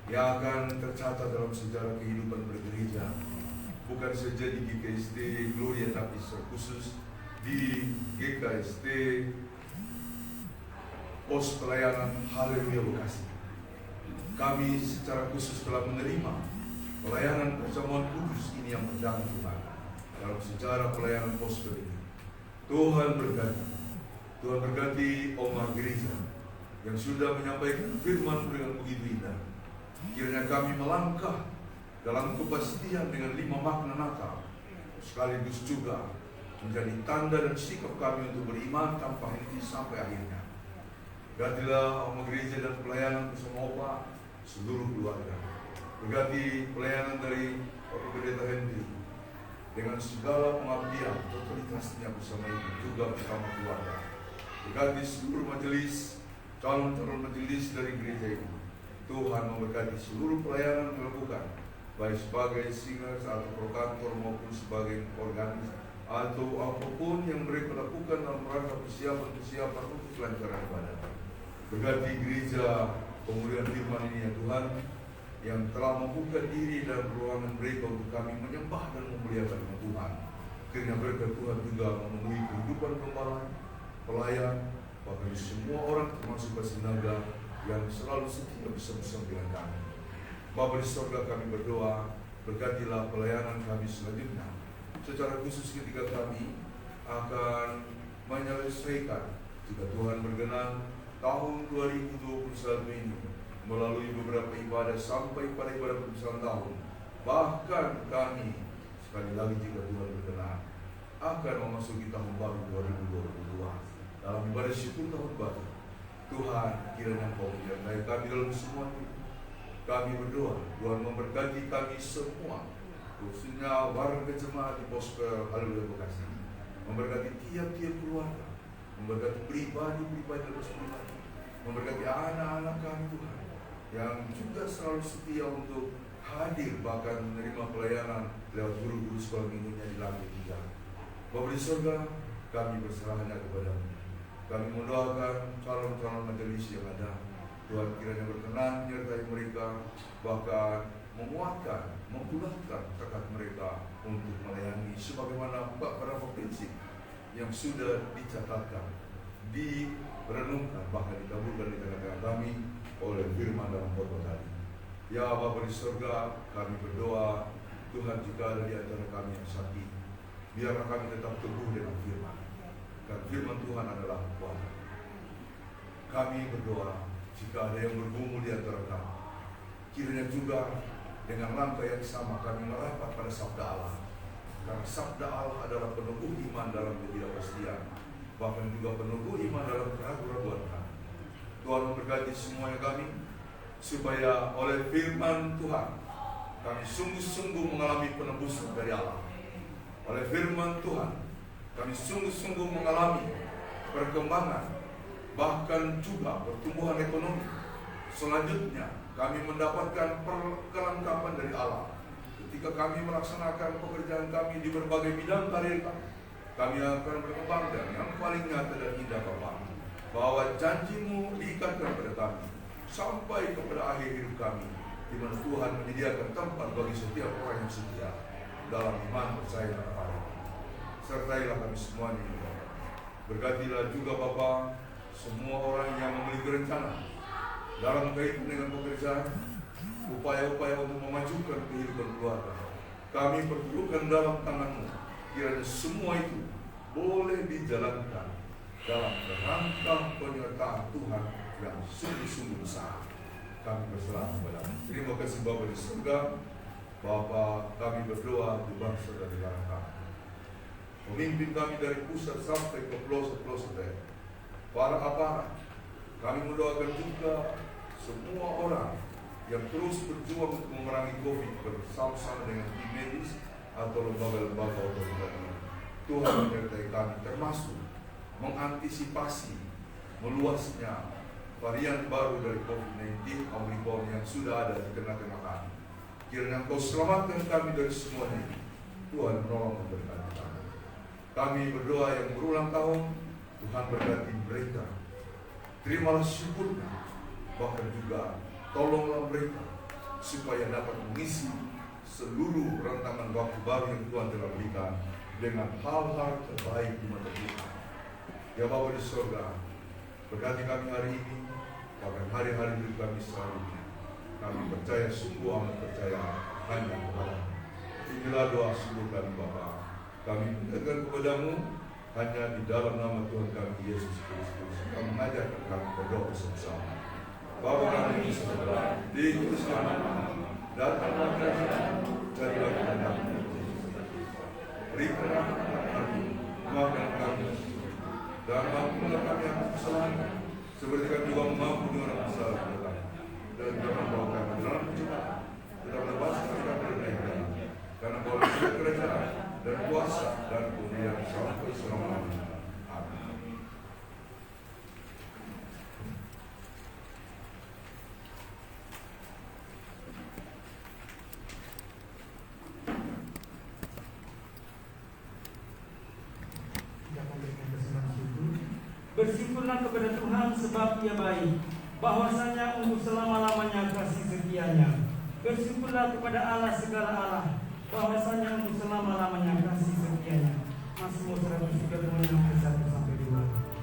Yang akan tercatat dalam sejarah kehidupan bergereja, bukan saja di GKST Gloria, tapi terkhusus di GKST Pos Pelayanan Haleluya Bekasi. Kami secara khusus telah menerima pelayanan perjamuan kudus ini yang pertama Tuhan dalam sejarah pelayanan gospel ini. Tuhan berkati Omar Gereja yang sudah menyampaikan firman dengan begitu indah. Kiranya kami melangkah dalam kepastian dengan 5 makna Natal, sekaligus juga menjadi tanda dan sikap kami untuk beriman tanpa henti sampai akhirnya. Berkatilah Omar Gereja dan pelayanan bersama Opa seluruh keluarga. Berkati pelayanan dari Bapak Pendeta Henry dengan segala pengabdian totalitasnya bersama ibu juga bersama keluarga. Berkati seluruh majelis, calon-calon majelis dari gereja ini. Tuhan memberkati seluruh pelayanan yang dilakukan, baik sebagai singers atau prokantor maupun sebagai organis atau apapun yang mereka lakukan dalam rangka persiapan untuk kelancaran ibadah. Berkati gereja pemulihan firman ini ya Tuhan, yang telah membuka diri dan ruangan mereka untuk kami menyembah dan memuliakan Tuhan. Kiranya berkat Tuhan juga memenuhi kehidupan gembala, pelayan, bahkan semua orang termasuk pasinaga yang selalu setia bersama-sama dengan kami. Bapa di surga, kami berdoa, berkatilah pelayanan kami selanjutnya. Secara khusus ketika kami akan menyelesaikan, jika Tuhan berkenan, tahun 2021 ini melalui beberapa ibadah sampai pada ibadah perpisahan tahun. Bahkan kami sekali lagi jika Tuhan berkenan akan memasuki tahun baru 2022 dalam ibadah syukur tahun baru. Tuhan, kiranya Kau menyertai kami dalam semua itu. Kami berdoa, Tuhan memberkati kami semua, khususnya warga jemaat di Gospel Haleluya Bekasi, memberkati tiap-tiap keluarga, memberkati pribadi-pribadi dalam pribadi, memberkati anak-anak kami Tuhan, yang juga selalu setia untuk hadir bahkan menerima pelayanan lewat guru-guru sekolah minggunya di lantai 3. Bapa di surga, kami berserahnya kepada-Mu. Kami mendoakan calon-calon majelis yang ada. Tuhan kiranya berkenan menyertai mereka, bahkan menguatkan, membulatkan tekad mereka untuk melayani sebagaimana beberapa prinsip yang sudah dicatatkan, direnungkan, bahkan dikabulkan di tengah-tengah kami oleh firman dalam khotbah tadi. Ya Bapa di surga, kami berdoa, Tuhan jika ada di antara kami yang sakit, biarlah kami tetap teguh dengan firman, karena firman Tuhan adalah kekuatan. Kami berdoa, jika ada yang bergumul di antara kami, kiranya juga dengan langkah yang sama kami merapat pada sabda Allah, karena sabda Allah adalah peneguh iman dalam ketidakpastian, bahkan juga peneguh iman dalam keraguan-keraguan kami. Tuhan memberkati semuanya kami, supaya oleh firman Tuhan kami sungguh-sungguh mengalami penebusan dari Allah. Oleh firman Tuhan kami sungguh-sungguh mengalami perkembangan, bahkan juga pertumbuhan ekonomi. Selanjutnya kami mendapatkan kelengkapan dari Allah ketika kami melaksanakan pekerjaan kami di berbagai bidang karir kami. Kami akan berkembang, dan yang paling nyata dan indah Bapa, bahwa janji-Mu diikatkan pada kami sampai kepada akhir hidup kami, di mana Tuhan menyediakan tempat bagi setiap orang yang setia dalam iman percaya kepada. Sertailah kami semuanya, Bapa. Berkatilah juga Bapa semua orang yang memiliki rencana dalam kaitan dengan pekerjaan, upaya-upaya untuk memajukan kehidupan keluarga. Kami perlukan dalam tangan-Mu. Kiranya semua itu boleh dijalankan dalam kerangka penyertaan Tuhan yang sungguh-sungguh besar. Kami berserah kepada-Mu. Terima kasih Bapa di surga. Bapa, kami berdoa untuk bangsa dan negara kami. Pemimpin kami dari pusat sampai ke pelosok-pelosok daerah, para aparat, kami mendoakan juga semua orang yang terus berjuang untuk memerangi COVID bersama-sama dengan tim medis atau lembaga-lembaga otoritas. Tuhan menyertai kami, termasuk mengantisipasi meluasnya varian baru dari COVID-19 Omicron yang sudah ada di tengah-tengah kami. Kiranya Kau selamatkan kami dari semuanya ini. Tuhan menolong memberkati kami. Kami berdoa yang berulang tahun, Tuhan berkati mereka. Terimalah syukurnya, bahkan juga tolonglah mereka supaya dapat mengisi seluruh rantangan waktu baru yang Tuhan telah berikan dengan hal-hal terbaik di mata Tuhan. Ya Bapa di surga, berkati kami hari ini, bahkan hari-hari hidup kami selanjutnya. Kami percaya, sungguh amat percaya hanya kepada-Mu. Inilah doa seluruh kami Bapa. Kami menyerahkan kepada-Mu hanya di dalam nama Tuhan kami Yesus Kristus. Kami mengajarkan kami berdoa bersama-sama. Bapa kami di surga, dikuduskan nama-Mu, datanglah kerajaan-Mu, jadilah kehendak-Mu. Berikanlah kami, maafkan kami, dan maafkanlah kami atas kesalahan kami, seperti kami juga mengampuni orang bersalah kepada kami. Dan jangan bawa kami dalam pencobaan, tetapi lepaskan kami dari yang jahat. Karena Kau adalah kerajaan dan kuasa dan kemuliaan sampai selama-lamanya. Amin. Bersyukurlah kepada Tuhan sebab Ia baik, bahwasanya untuk selama-lamanya kasih setianya. Bersyukurlah kepada Allah segala Allah, bahwasanya untuk selama-lamanya kasih setianya. Mazmur 136 ayat 1 sampai 2.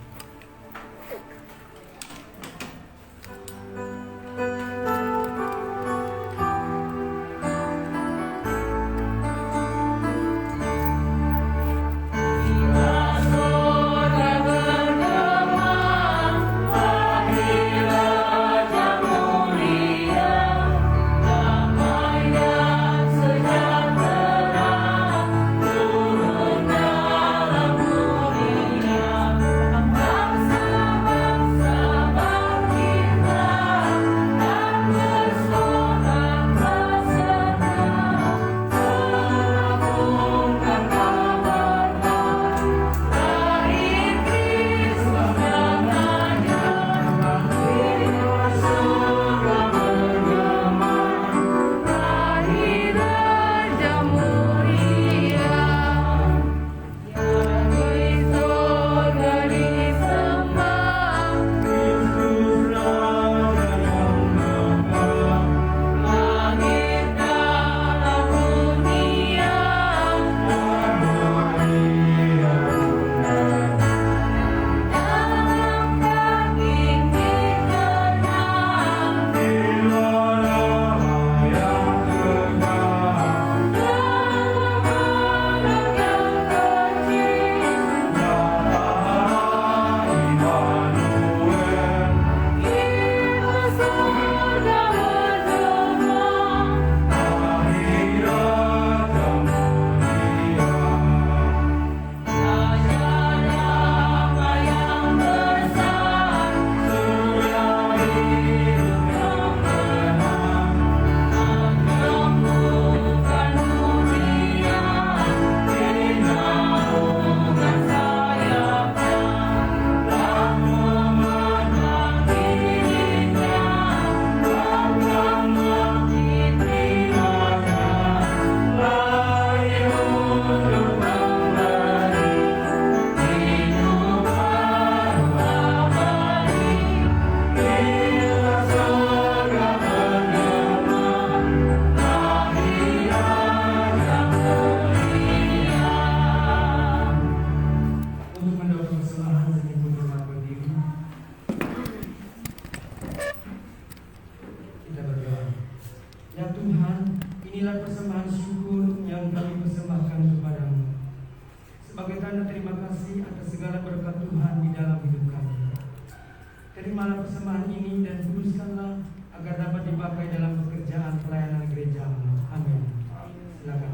Terimalah persembahan ini dan kuduskanlah agar dapat dipakai dalam pekerjaan pelayanan gereja. Amin. Silakan.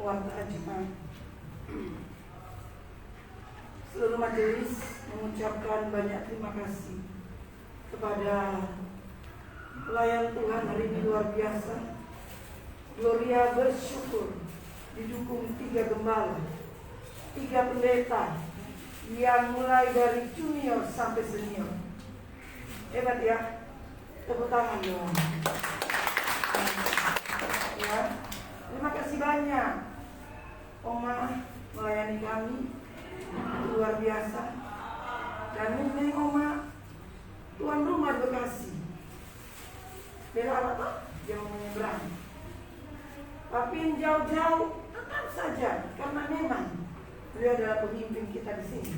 Warta Jumat. Seluruh majelis mengucapkan banyak terima kasih kepada pelayan Tuhan hari ini luar biasa. Gloria bersyukur didukung 3 gembala, 3 pendeta yang mulai dari junior sampai senior. Hebat ya, tepuk tangan dong. Ya, terima kasih banyak Oma melayani kami luar biasa. Dan mungkin Oma tuan rumah Bekasi, bela apa? Jauh menyeberang. Tapi yang jauh-jauh tetap saja, karena memang beliau adalah pemimpin kita di sini.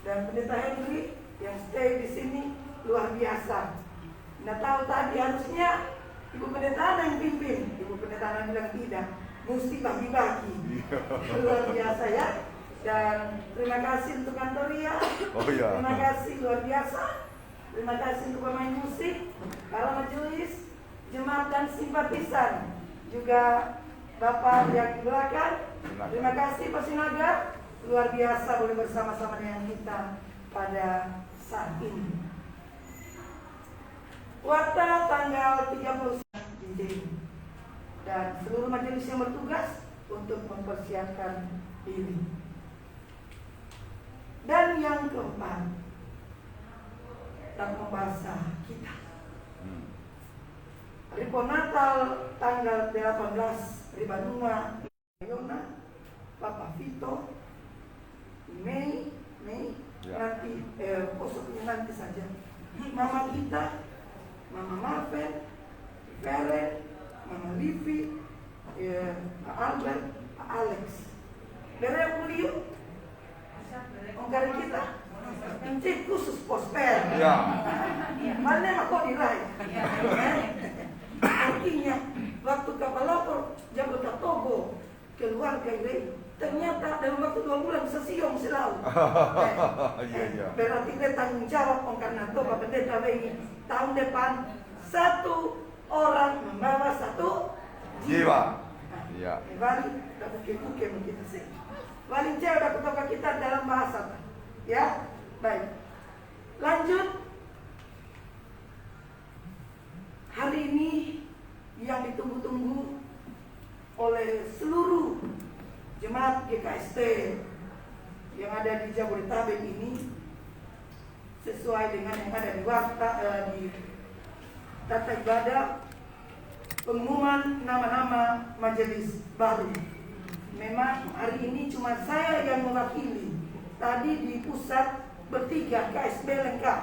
Dan pendeta Henry yang stay di sini luar biasa. Nggak tahu tadi harusnya ibu pendeta yang pimpin, ibu pendeta bilang tidak, mesti bagi-bagi. Luar biasa ya. Dan terima kasih untuk Kantoria. Terima kasih luar biasa. Terima kasih untuk pemain musik, para majelis, jemaat dan simpatisan, juga Bapak yang di belakang. Terima kasih Pak Sinaga, luar biasa boleh bersama-sama dengan kita pada saat ini. Warta tanggal 30 di Jeli. Dan seluruh majelis yang bertugas untuk mempersiapkan diri. Dan yang keempat, tak membahas kita. Hari Natal tanggal 18 Ribanua, Yona, Papa Vito, Mei, nanti posoknya nanti saja. Mama kita, Mama Marvel, Feren, Mama Livi, Pak Albert, Pak Alex. Dari Julio, ongkari kita, nanti khusus posper. Ya. Mana kok dirai? Artinya waktu kapal lapor Jabota Togo keluar ke ternyata dalam waktu 2 bulan sesiong selalu. Iya. Berarti dia tanggung jawab karena Toba pendeta ini tahun depan 1 orang membawa 1 jiwa. Iya. Wali dapat buke kita sih. Wali jauh dapat toka kita dalam bahasa. Ya, baik. Lanjut. Hari ini yang ditunggu-tunggu oleh seluruh jemaat GKST yang ada di Jabodetabek ini sesuai dengan yang ada di tata ibadah, pengumuman nama-nama majelis baru. Memang hari ini cuma saya yang mewakili. Tadi di pusat bertiga KSB lengkap.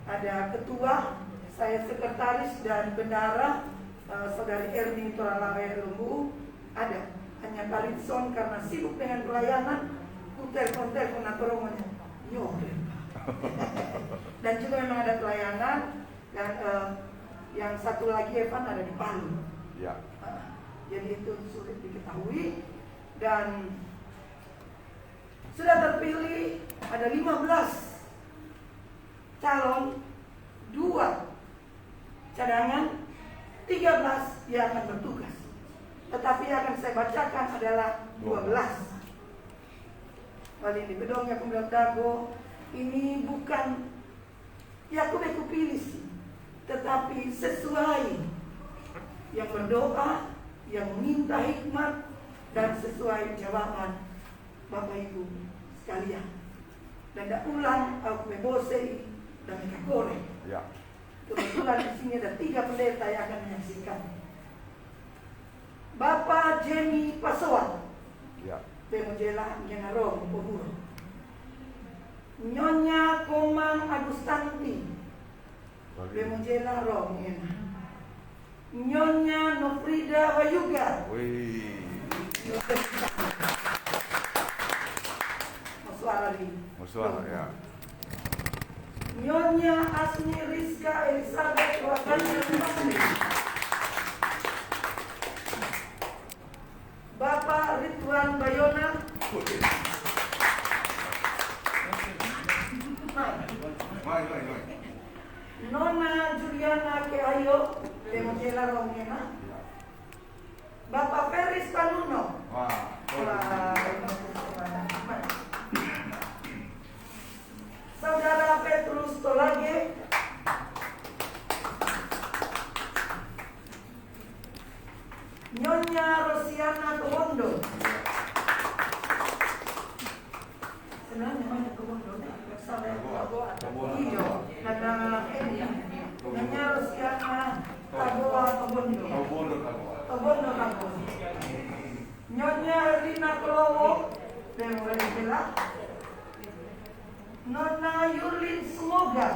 Ada ketua, saya sekretaris dan bendara, saudari Erni Toralawe Lumbu ada. Hanya Kalinson karena sibuk dengan pelayanan, kutel-kutel atoromonya. Yo. Dan juga memang ada pelayanan dan yang satu lagi Evan ada di Palu. Ya. Jadi itu sulit diketahui dan sudah terpilih ada 15 calon, 2 cadangan, 13 yang akan bertugas. Tetapi yang akan saya bacakan adalah 12. Kali ini bedongnya kemudian dago ini bukan ya aku pilih sih, tetapi sesuai yang berdoa, yang meminta hikmat dan sesuai jawaban Bapak Ibu sekalian. Dan tidak ulang aku bebose dan kakore. Ya. Kebetulan di sini ada 3 pendeta yang akan menyaksikan. Bapak Jenny Pasoan, Ya. Bemojela Nyenaro Pohuro. Nyonya Komang Agustanti, Bemojela Romena. Nyonya Nofrida Wayuga. Wih. Musuara ya. Nyonya Asmi Rizka Elizabeth Wakanda Masri. Bapak Ridwan Bayona. Nona Juliana Keayo Demojela Romena. Bapak Feris Panuno. Saudara Petrus Tolage. Nyonya Rosiana Kewondo. Sebenarnya mana Kewondo? Hijau. Nyonya Rosiana Taboa Kewondo. Kewondo. Nyonya Rina Kelowo. Demojela. Nona Yulin Semoga.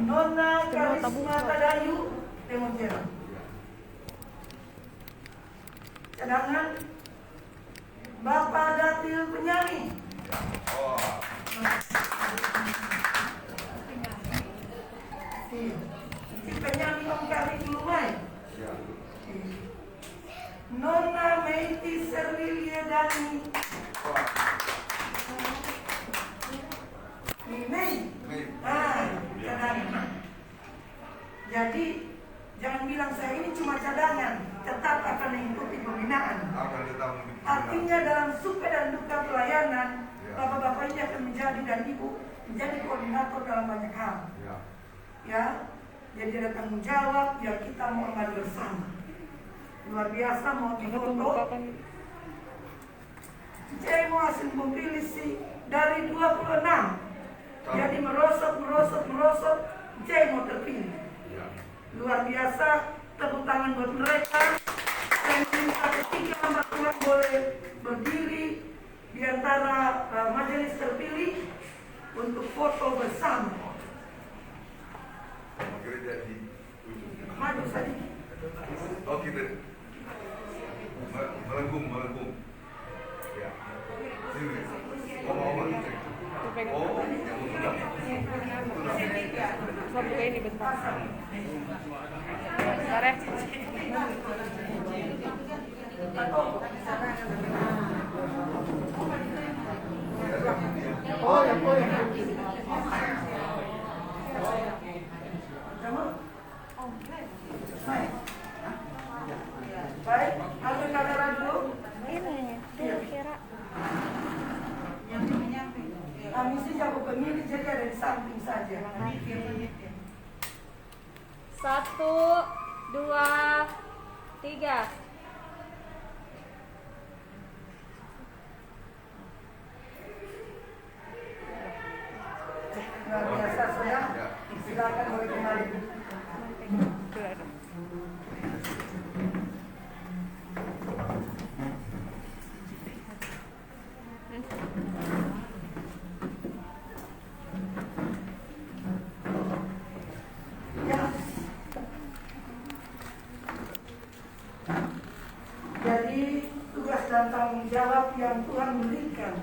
Nona Karisma Tadayu Demojela. Cadangan Bapak Datil Penyanyi. Si penyanyi Om Kari Lumai. Nona Meiti Serlilia Dani. Mei. Cadangan. Jadi jangan bilang saya ini cuma cadangan, tetap akan mengikuti pembinaan. Artinya dalam suka dan duka pelayanan, bapak-bapak ini akan menjadi dan ibu menjadi koordinator dalam banyak hal. Ya, jadi ada tanggung jawab yang kita mau ambil bersama. Luar biasa mau difoto. Saya mau hasil mobilisasi dari 26 Jadi merosot, Jemo terpilih. Luar biasa, tepuk tangan buat mereka. Saya minta ketika Mbak Tuhan boleh berdiri di antara majelis terpilih untuk foto bersama. Maju saja. Oh kita melengkung. Ya. Sini. Oma. Oh, Saya buka ini bentar. Bentar ya. Baik, ambil kamera dulu. Ini kira Kami sih jago pemilih jadi ada di samping saja. 1, 2, 3. Luar biasa sudah. Silakan boleh kembali. Ya. Jadi tugas dan tanggung jawab yang Tuhan berikan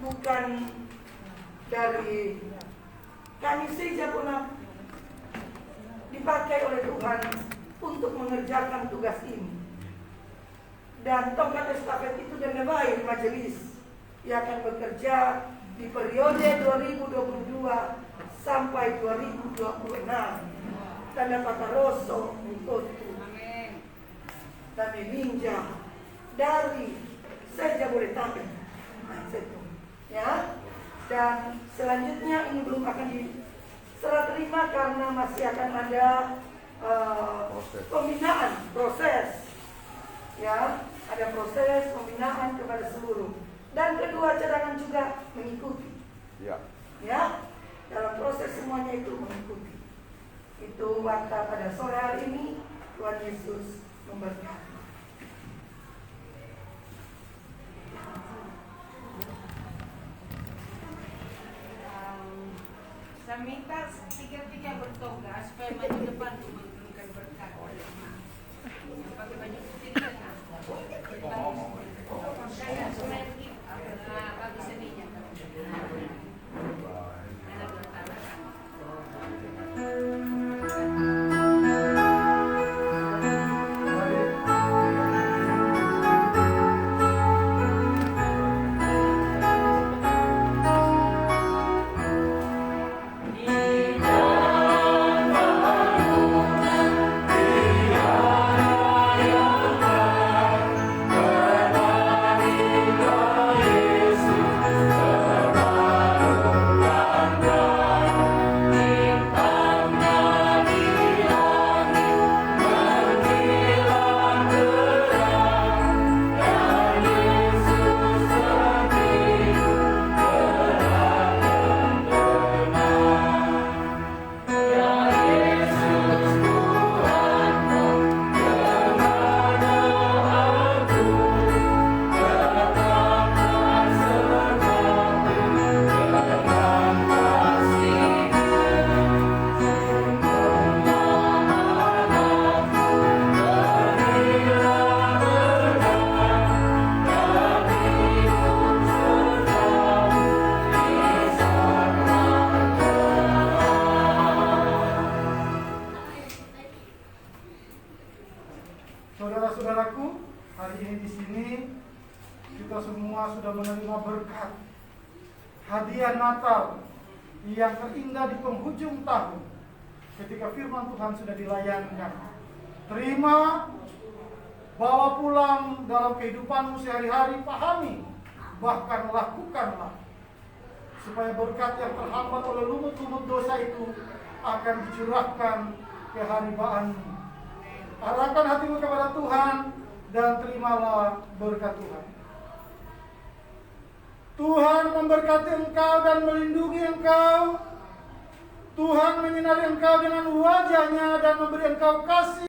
bukan dari kami saja pun dipakai oleh Tuhan untuk mengerjakan tugas ini. Dan tongkat estafet itu dinebai majelis yang akan bekerja di periode 2022 sampai 2026. Tanda kata Rosso untuk kami ninja dari Sejabodetabek. Ya. Dan selanjutnya ini belum akan diserah terima karena masih akan ada pembinaan proses. Ya, ada proses pembinaan kepada seluruh. Dan kedua cadangan juga mengikuti. Ya, dalam proses semuanya itu mengikuti. Itu waktu pada sore hari ini. Tuhan Yesus memberkati. Saya minta tiga-tiga bertoga supaya maju depan untuk memberikan berkat. Pakai baju putih di tengah. Bagus seninya. Saudara-saudaraku, hari ini di sini kita semua sudah menerima berkat hadiah Natal yang terindah di penghujung tahun. Ketika firman Tuhan sudah dilayankan, terima, bawa pulang dalam kehidupanmu sehari-hari, pahami, bahkan lakukanlah, supaya berkat yang terhambat oleh lumut-lumut dosa itu akan dicurahkan ke haribaanmu. Arahkan hatimu kepada Tuhan dan terimalah berkat Tuhan. Tuhan memberkati engkau dan melindungi engkau. Tuhan menyinari engkau dengan wajah-Nya dan memberi engkau kasih